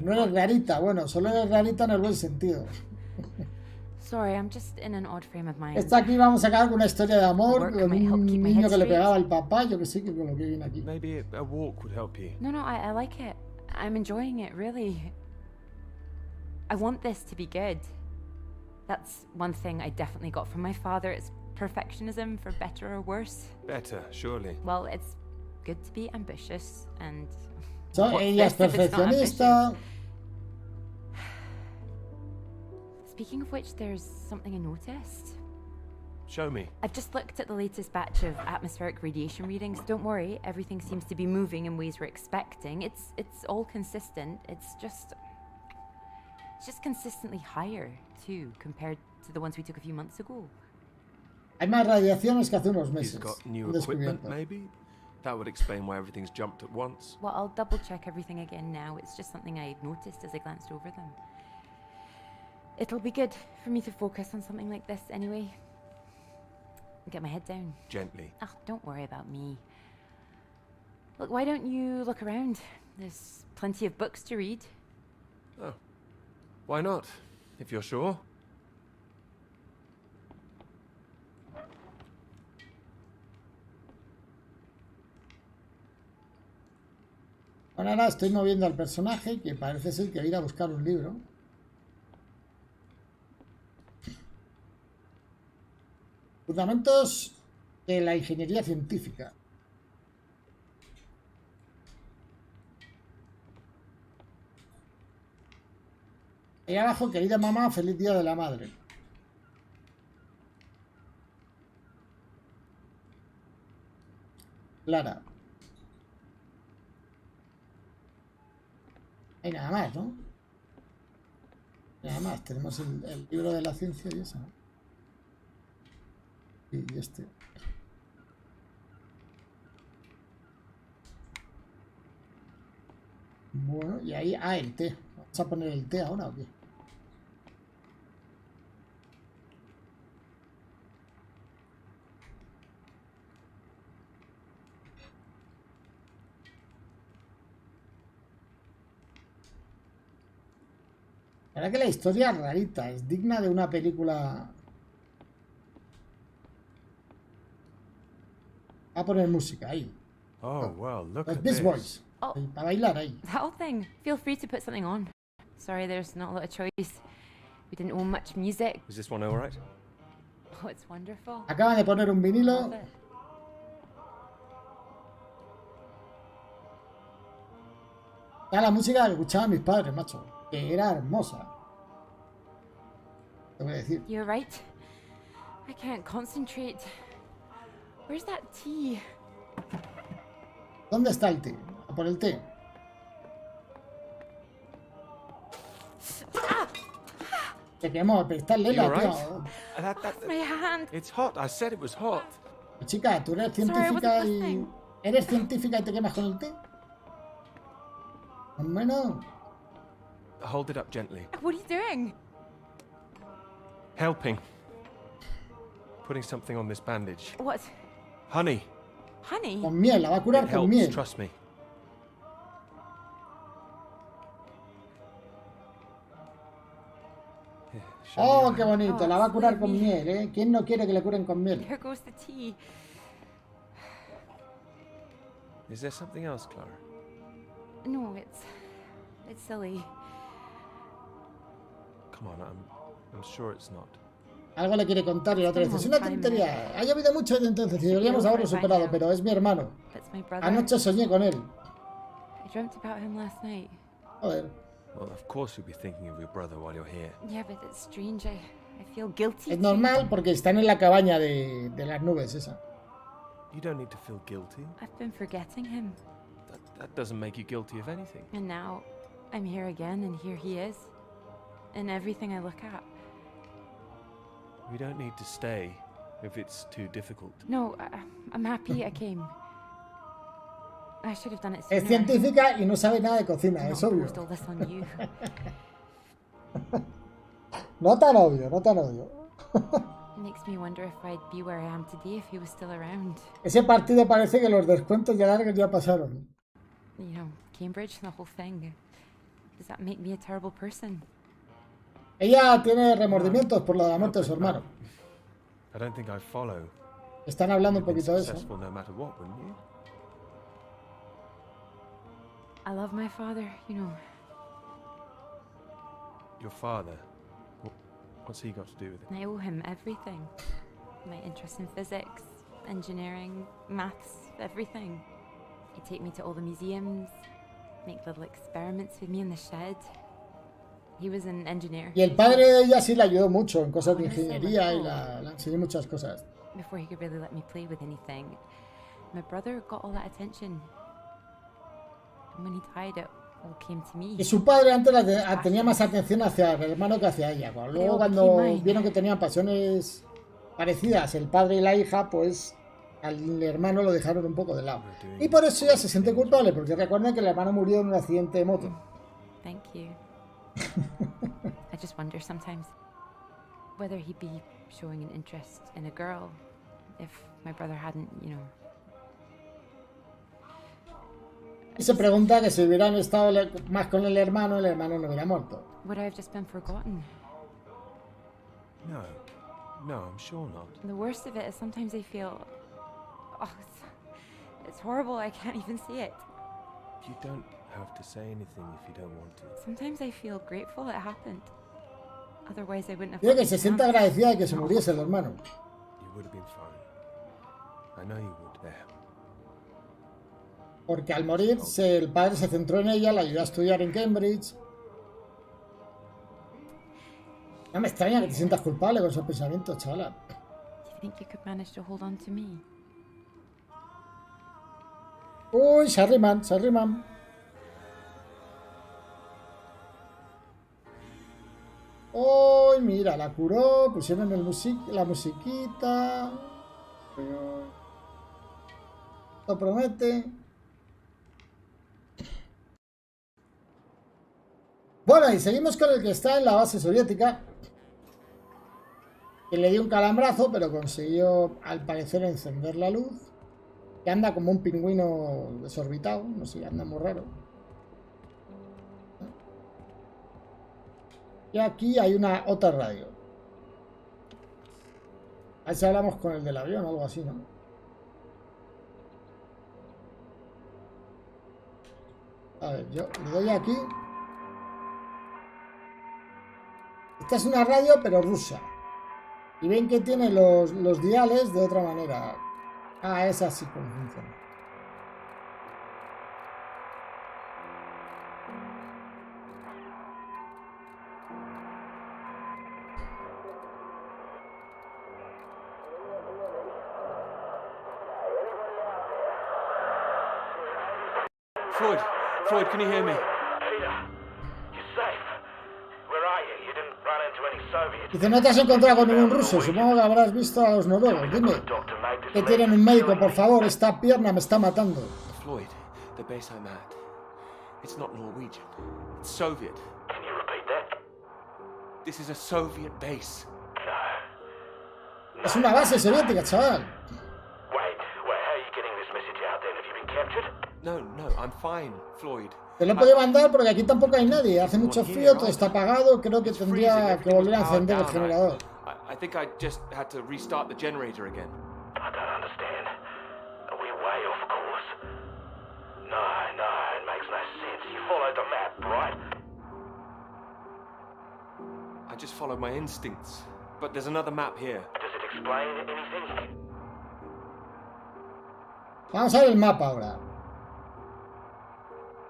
A: No eres rarita, bueno, solo eres rarita en el buen sentido.
C: Sorry, I'm just in an odd frame of mind.
A: Está aquí, vamos a acabar con una historia de amor con un niño que le pegaba al papá, yo que sé, que con lo que viene aquí.
B: maybe a walk would help you.
C: No, I like it. I'm enjoying it, really. I want this to be good. That's one thing I definitely got from my father. It's perfectionism, for better or worse.
B: Better, surely.
C: Well, it's good to be ambitious, and...
A: So,
C: what's
A: ella es
C: this if it's not
A: perfeccionista.
C: ambitious? Speaking of which, there's something I noticed.
B: Show me.
C: I've just looked at the latest batch of atmospheric radiation readings. Don't worry, everything seems to be moving in ways we're expecting. It's all consistent. It's just consistently higher too, compared to the ones we took a few months ago.
A: Hay más radiaciones que hace unos
B: He's
A: meses.
B: got new
A: Un
B: equipment,
A: descubierto.
B: maybe? That would explain why everything's jumped at once.
C: Well, I'll double check everything again now. It's just something I noticed as I glanced over them. It'll be good for me to focus on something like this anyway. Get my head down.
B: Gently.
C: Oh, don't worry about me. Look, why don't you look around? There's plenty of books to read.
B: Oh. Why not? If you're sure.
A: Bueno, ahora estoy moviendo al personaje que parece ser que va a ir a buscar un libro. Fundamentos de la ingeniería científica. Ahí abajo, querida mamá, feliz día de la madre. Clara. Hay nada más, ¿no? Nada más, tenemos el libro de la ciencia y eso, ¿no? Y este. Bueno, y ahí, el té. ¿Vamos a poner el té ahora o qué? La verdad que la historia es rarita, es digna de una película. Va a poner música ahí.
B: Oh, well, look
A: Los
B: at
A: Beach
B: this.
A: Boys.
C: Oh.
A: Ahí, para bailar ahí.
C: That whole thing. Feel free to put something on. Sorry, there's not a lot of choice. We didn't own much music.
B: Is this one all right?
C: Oh, it's wonderful.
A: Acaban de poner un vinilo.
C: Love it.
A: Era la música que escuchaban mis padres, macho. Que era hermosa. Te voy a decir.
C: You're right. I can't concentrate. Where's that tea?
A: ¿Dónde está el té? A por el té. Te quemó, pero está
B: You
A: lela,
B: all right?
A: tío.
C: My hand.
B: It's hot. I said it was hot.
A: Chica, tú eres
C: Sorry, I
A: científica
C: wasn't
A: y...
C: listening.
A: ¿Eres científica y te quemas con el té? Bueno,
B: Hold it up gently.
C: What are you doing?
B: Helping. Putting something on this bandage.
C: What?
B: Honey.
C: Honey?
A: con miel, la va a curar
B: It
A: con
B: helps,
A: miel.
B: trust me. Here, show me
A: Oh,
B: your
A: qué
B: hand.
A: bonito,
C: Oh,
A: la va a curar
C: it's
A: con
C: lovely.
A: miel, ¿eh? ¿Quién no quiere que le curen con miel?
C: Here goes the tea.
B: Is there something else, Clara?
C: No, it's silly.
B: Come on, I'm sure it's not.
A: Algo le quiere contar y la otra dice, es una tontería. Ha llovido mucho desde entonces y deberíamos haberlo superado, pero es mi hermano. Anoche soñé con él. Joder.
B: Well, of course you'll be thinking of your brother while you're here.
C: Yeah, but it's strange. I feel guilty.
A: Es normal porque están en la cabaña de las nubes esa.
B: You don't need to feel guilty.
C: I've been forgetting him.
B: That doesn't make you guilty of anything.
C: And now I'm here again, and here he is. In everything I look at.
B: We don't need to stay if it's too difficult.
C: No, I'm happy I came. I should have done it sooner.
A: Es científica y no sabe nada de cocina, es obvio. No tan obvio, no tan obvio.
C: Makes me wonder if I'd be where I am today if he was still around.
A: Ese partido parece que los descuentos de alargues ya pasaron.
C: You know, Cambridge, the whole thing. Does that make me a terrible person?
A: Ella tiene remordimientos por la muerte de su hermano.
B: I don't think I follow.
A: Están hablando un poquito de eso.
B: No matter what, wouldn't you?
C: I love my father, you know.
B: Your father? What's he got to do with it?
C: I owe him everything. My interest in physics, engineering, maths, everything. He'd take me to all the museums, make little experiments with me in the shed. He was an engineer.
A: Y el padre de ella sí le ayudó mucho en cosas de ingeniería y le enseñó muchas cosas.
C: Before he could really let me play with anything, my brother got all that attention. And when he died, it all came to me.
A: Y su padre antes tenía más atención hacia el hermano que hacia ella. Luego cuando vieron que tenían pasiones parecidas, el padre y la hija, pues al hermano lo dejaron un poco de lado. Y por eso ella se siente culpable, porque recuerda que el hermano murió en un accidente de moto.
C: Thank you. I just wonder sometimes whether he'd be showing an interest in a girl if my brother hadn't, you know.
A: Y se pregunta que si hubieran estado más con el hermano no hubiera muerto.
C: Would I have just been forgotten?
B: No, I'm sure not.
C: The worst of it is sometimes I feel, oh, it's horrible. I can't even see it.
B: You don't have to say anything if you don't want to.
C: Sometimes I feel grateful it happened. Otherwise I wouldn't have.
A: Dice que se siente agradecida de que se muriese el hermano.
B: You would have been fine. I know you would there.
A: Porque al morir el padre se centró en ella, la ayudó a estudiar en Cambridge. No me extraña que te sientas culpable con esos pensamientos, chavala.
C: Do you think you could manage to hold on to me?
A: Uy, se arriman. Uy, mira, la curó, pusieron la musiquita. Lo promete. Bueno, y seguimos con el que está en la base soviética. Que le dio un calambrazo, pero consiguió, al parecer, encender la luz. Que anda como un pingüino desorbitado. No sé, anda muy raro. Y aquí hay otra radio. A ver si hablamos con el del avión o algo así, ¿no? A ver, yo le doy aquí. Esta es una radio, pero rusa. Y ven que tiene los diales de otra manera. Ah, es así como funciona.
B: Floyd, can you hear me?
E: Peter, you're safe. Where are you? You didn't run into any Soviets.
A: Dice, no te has encontrado con ningún ruso. Supongo que habrás visto a los noruegos. Dime, que tienen un médico, por favor. Esta pierna me está matando.
B: Floyd, the base I'm at. It's not Norwegian. It's Soviet.
E: Can you repeat that?
B: This is a Soviet base.
E: No.
A: Es una base soviética, chaval.
E: Wait, how are you getting this message out then? Have you been captured?
B: No, I'm fine, Floyd.
A: Te lo he podido mandar porque aquí tampoco hay nadie. Hace mucho frío, todo está apagado. Creo que tendría que volver a encender el generador.
B: I think I just had to restart the generator again.
E: I don't understand. Are we way off course? No, it makes no sense. You followed the map, right?
B: I just followed my instincts. but there's another map here.
E: Does it explain anything?
A: Vamos a ver el mapa ahora.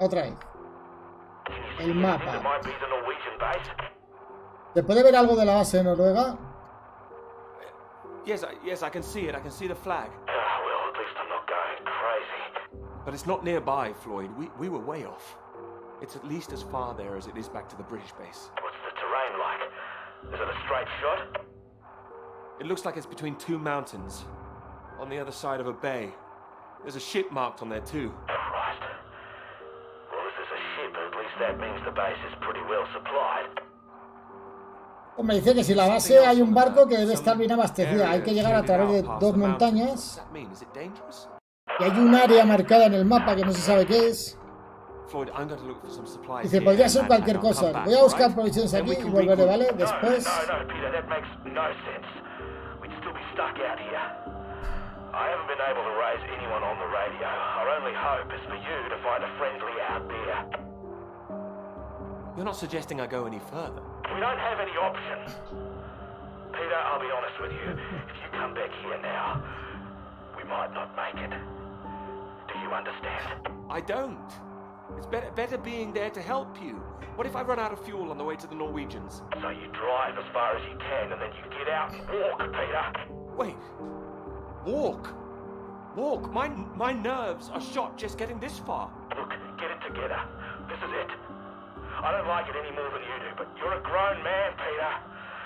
A: Otra vez. El mapa.
E: It might be the Norwegian base.
A: ¿Se puede ver algo de la base de Noruega?
B: Yes, I can see it. I can see the flag.
E: Well, at least I'm not going crazy.
B: But it's not nearby, Floyd. We were way off. It's at least as far there as it is back to the British base.
E: What's the terrain like? Is it a straight shot?
B: It looks like it's between two mountains, on the other side of a bay. There's a ship marked on there too.
E: Christ. Well, if there's a ship, at least that means the base is pretty well supplied.
A: Me dice que si la base hay un barco que debe estar bien abastecida. Hay que llegar a través de dos montañas. Y hay un área marcada en el mapa que no se sabe qué es. Dice, podría ser cualquier cosa. Voy a buscar provisiones aquí y volveré, ¿vale? Después.
E: No, Peter, that makes no sense. We'd still be stuck out here. I haven't been able to raise anyone on the radio. Our only hope is for you to find a friendly out there.
B: You're not suggesting I go any further.
E: We don't have any options. Peter, I'll be honest with you. If you come back here now, we might not make it. Do you understand?
B: I don't. It's better being there to help you. What if I run out of fuel on the way to the Norwegians?
E: So you drive as far as you can and then you get out and walk, Peter.
B: Wait. Walk? Walk? My nerves are shot just getting this far.
E: Look, get it together. This is it. I don't like it any more than you do, but you're a grown man, Peter.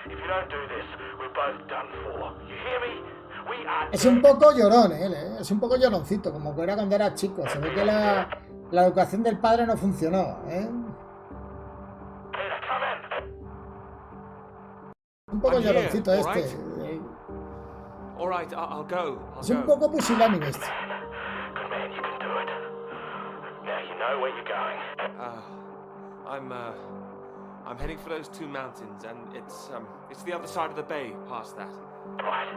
E: If you don't do this, we're both done for. You hear me? We are...
A: Es un poco llorón, es un poco lloroncito, como que era cuando era chico. Se ve que la educación del padre no funcionó,
E: Peter, come in.
A: Un poco lloroncito este.
B: All right, I'll go.
A: Es un poco pusilánime este.
E: Good man, you can do it. Now you know where you're going.
B: I'm heading for those two mountains, and it's the other side of the bay, past that.
E: Right.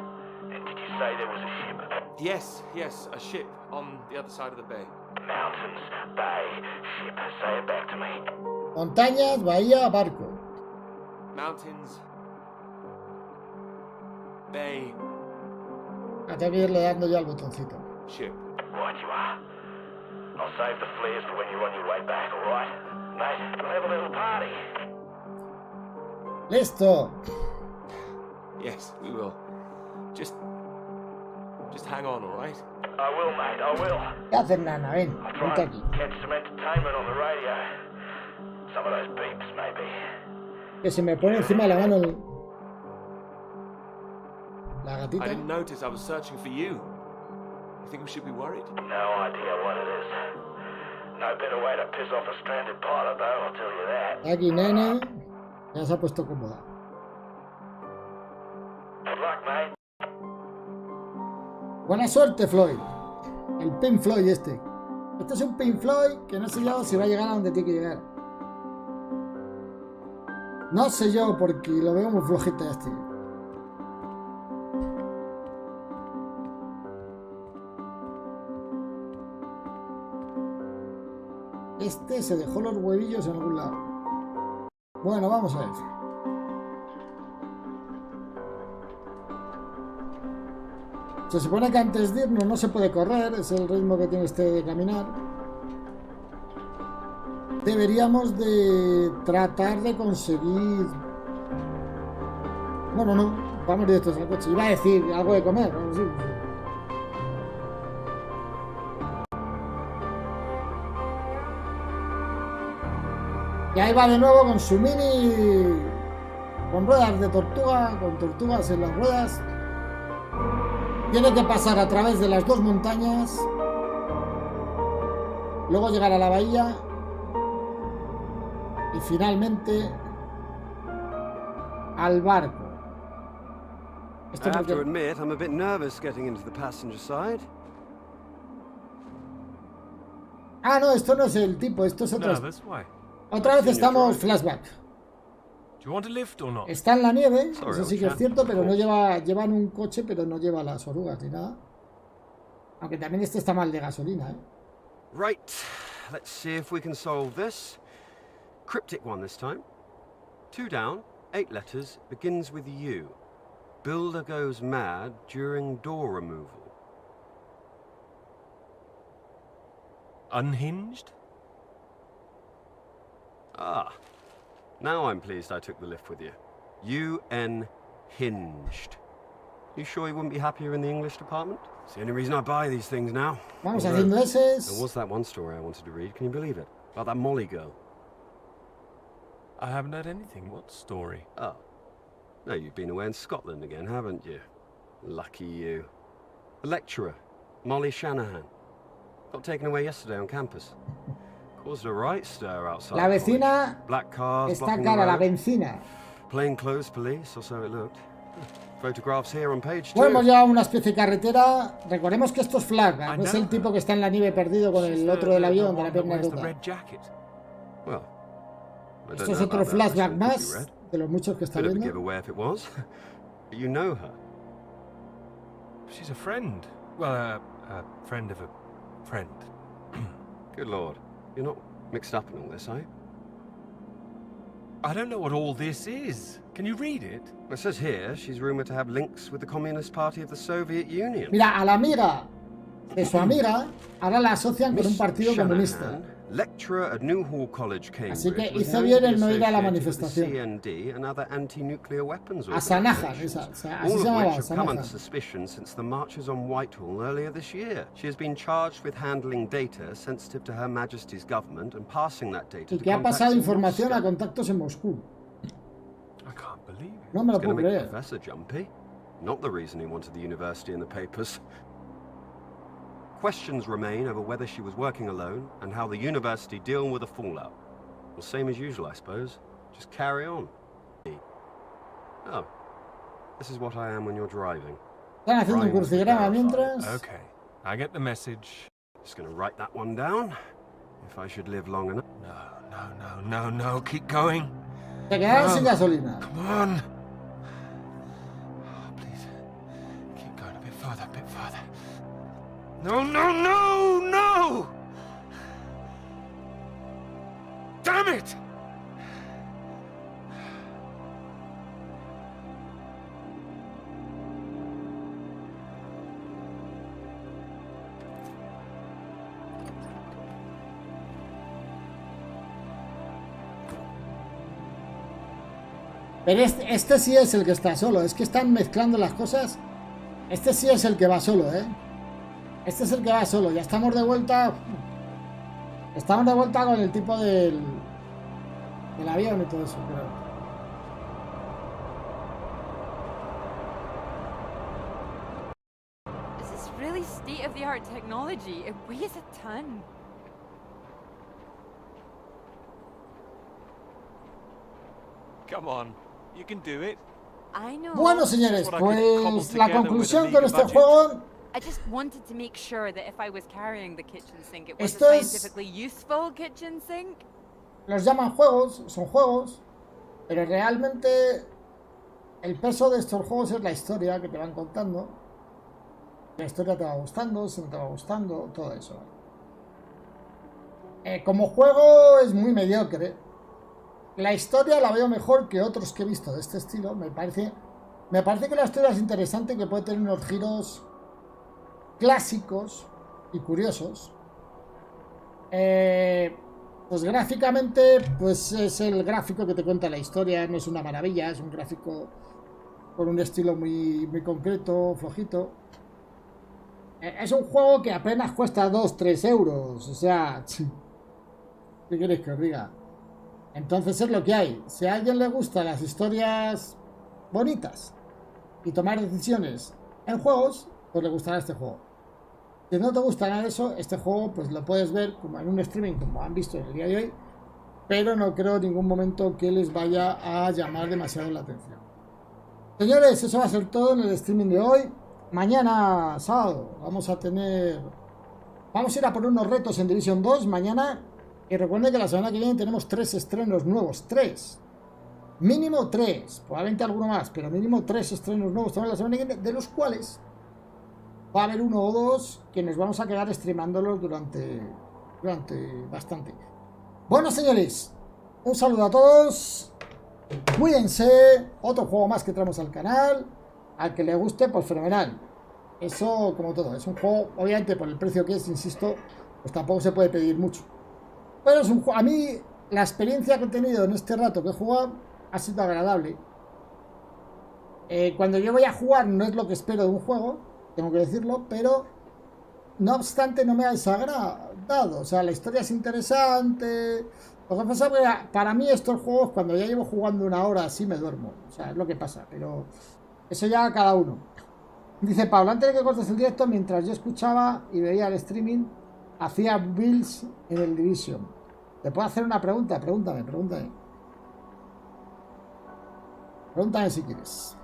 E: And did you say there was a ship?
B: Yes, a ship on the other side of the bay.
E: Mountains, bay, ship. Say it back to me.
A: Montañas, bahía, barco.
B: Mountains, bay.
A: Tengo que irle dando ya al botoncito.
B: Ship.
E: Right you are. I'll save the flares for when you're on your way back, all right? Mate, we'll have a little party.
A: Listo.
B: Yes, we will. Just hang on, all right?
E: I will, mate, I will.
A: ¿Qué haces, nana? Ven,
E: I'll try
A: vente
E: and
A: aquí.
E: catch some entertainment on the radio. Some of those beeps, maybe.
A: Que se me pone encima de la mano la gatita.
B: I didn't notice I was searching for you. You think we should be worried?
E: No idea what it is. No better way to piss off a stranded pilot, though, I'll tell you that.
A: Aquí, nena. Ya se ha puesto cómoda.
E: Good luck, mate.
A: Buena suerte, Floyd. El Pink Floyd este. Este es un Pink Floyd que no sé yo si va a llegar a donde tiene que llegar. No sé yo, porque lo veo muy flojito este. Este se dejó los huevillos en algún lado. Bueno, vamos a ver. Se supone que antes de irnos no se puede correr, es el ritmo que tiene este de caminar. Deberíamos de tratar de conseguir... Bueno, no, vamos directos al coche. Iba a decir algo de comer, ¿no? Sí. Y ahí va de nuevo con su mini... con ruedas de tortuga, con tortugas en las ruedas. Tiene que pasar a través de las dos montañas. Luego llegar a la bahía. Y finalmente... al barco.
H: I have to admit, I'm a bit nervous getting into the passenger side.
A: Ah, no, esto no es el tipo, esto es otro. Otra vez estamos flashback. Está en la nieve, eso sí que es cierto, pero no llevan un coche, pero no lleva las orugas ni nada. Aunque también este está mal de gasolina,
H: Right, let's see if we can solve this. Cryptic one this time. 2 down, 8 letters, begins with U. Builder goes mad during door removal.
B: Unhinged?
H: Ah. Now I'm pleased I took the lift with you. Unhinged. You sure you wouldn't be happier in the English department? It's the only reason I buy these things now.
A: Vamos haciendo eses.
H: There was that one story I wanted to read. Can you believe it? About that Molly girl.
B: I haven't heard anything. What story?
H: Oh. No, you've been away in Scotland again, haven't you? Lucky you. The lecturer, Molly Shanahan. Got taken away yesterday on campus. Caused a right stir outside.
A: La vecina
H: Black cars
A: está
H: blocking
A: cara,
H: the
A: la
H: road.
A: vecina.
H: Plainclothes police, or so it looked. Photographs here on page 2.
A: Bueno, hemos llegado a una especie de carretera. Recordemos que esto es flashback. No es el tipo que está en la nieve perdido con el otro del avión de la pierna rota.
H: Well, I
A: Esto
H: don't
A: es
H: know
A: otro
H: about that,
A: flashback
H: actually. Could
A: más
H: be red.
A: de los muchos que está
H: Bit of a
A: viendo.
H: giveaway if it was. But you know her.
B: She's a friend. Well, a friend of a friend.
H: Good lord. You're not mixed up in all this, are you?
B: I don't know what all this is. Can you read it?
H: It says here she's rumoured to have links with the Communist Party of the Soviet Union.
A: Mira, a la amiga de su amiga ahora la asocian con un partido comunista.
H: Lecturer at Newhall College, Cambridge.
A: Así que
H: was
A: hizo
H: known
A: bien
H: to be
A: en no ir a la
H: associated with the
A: manifestación.
H: CND and other anti-nuclear weapons
A: A Sanahan,
H: organizations,
A: esa, o sea, así
H: all
A: se
H: of
A: llamaba,
H: which have come under
A: Sanahan.
H: suspicion since the marches on Whitehall earlier this year. She has been charged with handling data sensitive to Her Majesty's government and passing that data
A: Y
H: to
A: que ha
H: contacts
A: pasado
H: in
A: información
H: Moscow.
A: a contactos en Moscú.
B: I can't believe it.
A: No me lo
H: It's going
A: puedo
H: to make the
A: creer.
H: professor jumpy. Not the reason he wanted the university in the papers. Questions remain over whether she was working alone and how the university deal with the fallout. Well, same as usual, I suppose. Just carry on. Oh. This is what I am when you're driving.
A: Están haciendo un
H: Brian's the
A: crucigrama
H: verified.
A: mientras.
B: Okay, I get the message.
H: Just going to write that one down. If I should live long enough.
B: No, keep going.
A: Se quedaron sin gasolina.
B: Come on. Oh, please. Keep going a bit further, No! Damn it!
A: Pero este sí es el que está solo. Es que están mezclando las cosas. Este sí es el que va solo, ¿eh? Este es el que va solo. Ya estamos de vuelta. Estamos de vuelta con el tipo del avión y todo eso, creo.
C: This is really state-of-the-art technology. It weighs a ton.
B: Come on, you can do it.
C: I know.
A: Bueno, señores,
B: That's what I could cobble
A: pues la
B: together
A: conclusión
B: with a
A: con este
B: meager
A: juego.
C: I just wanted to make sure that if I was carrying the kitchen sink, it was
A: Esto
C: a
A: es-
C: scientifically useful kitchen sink.
A: Los llaman juegos, son juegos, pero realmente el peso de estos juegos es la historia que te van contando. La historia te va gustando, si no te va gustando, todo eso. Como juego es muy mediocre. La historia la veo mejor que otros que he visto de este estilo. Me parece que la historia es interesante, que puede tener unos giros clásicos y curiosos. Pues gráficamente, pues es el gráfico que te cuenta la historia, no es una maravilla, es un gráfico con un estilo muy, muy concreto, flojito. Es un juego que apenas cuesta 2-3 euros, o sea, ¿qué queréis que os diga? Entonces es lo que hay. Si a alguien le gustan las historias bonitas y tomar decisiones en juegos, pues le gustará este juego. Si no te gusta nada de eso, este juego pues lo puedes ver como en un streaming, como han visto en el día de hoy, pero no creo en ningún momento que les vaya a llamar demasiado la atención. Señores, eso va a ser todo en el streaming de hoy. Mañana, sábado, vamos a ir a por unos retos en Division 2 mañana. Y recuerden que la semana que viene tenemos 3 estrenos nuevos, 3. Mínimo 3, probablemente alguno más, pero mínimo 3 estrenos nuevos tenemos la semana que viene, de los cuales va a haber 1 o 2 que nos vamos a quedar streamándolos durante bastante. Bueno, señores, un saludo a todos. Cuídense. Otro juego más que traemos al canal. al que le guste, pues fenomenal. Eso, como todo, es un juego, obviamente por el precio que es, insisto, pues tampoco se puede pedir mucho. Pero es un juego, a mí la experiencia que he tenido en este rato que he jugado ha sido agradable. Cuando yo voy a jugar no es lo que espero de un juego, tengo que decirlo, pero no obstante no me ha desagradado. O sea, la historia es interesante. Lo que pasa es que para mí estos juegos, cuando ya llevo jugando una hora así, me duermo. O sea, es lo que pasa, pero eso ya cada uno. Dice Pablo, antes de que cortes el directo, mientras yo escuchaba y veía el streaming, hacía builds en el Division. ¿Te puedo hacer una pregunta? Pregúntame. Pregúntame si quieres.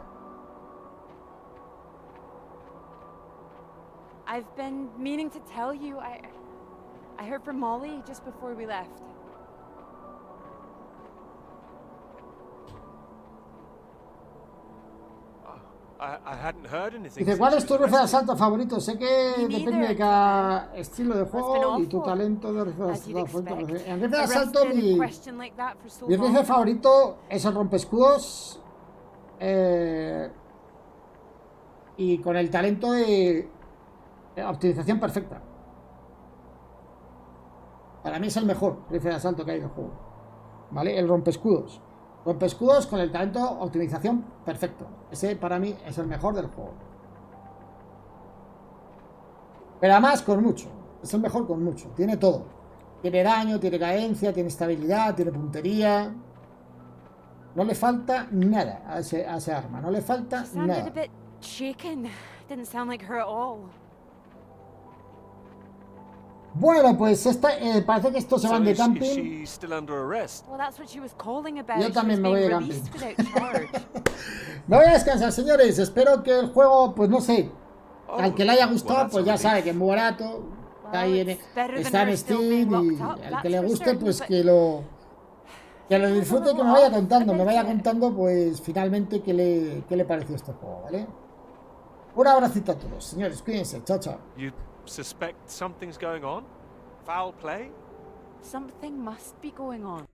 C: I've been meaning to tell you, I heard from Molly just before we left.
B: I hadn't heard anything.
A: Dice, ¿cuál es tu rifle de asalto favorito? Sé que depende de cada estilo de juego y tu talento de rifle de asalto favorito. En rifle de asalto, mi rifle favorito es el rompescudos y con el talento de optimización perfecta. Para mí es el mejor rifle de asalto que hay en el juego. ¿Vale? El rompescudos. Rompescudos con el talento optimización perfecto. Ese para mí es el mejor del juego. Pero además con mucho. Es el mejor con mucho. Tiene todo. Tiene daño, tiene cadencia, tiene estabilidad, tiene puntería. No le falta nada a ese arma. No le falta nada. Bueno, pues parece que estos se van de camping. Yo también me voy de camping. Me voy a descansar, señores. Espero que el juego, pues no sé, al que le haya gustado, pues ya sabe que es muy barato. Está en Steam y al que le guste, pues que lo disfrute y que me vaya contando, pues finalmente qué le pareció este juego, ¿vale? Un abracito a todos, señores. Cuídense. Chao, chao.
B: Suspect something's going on? Foul play?
C: Something must be going on.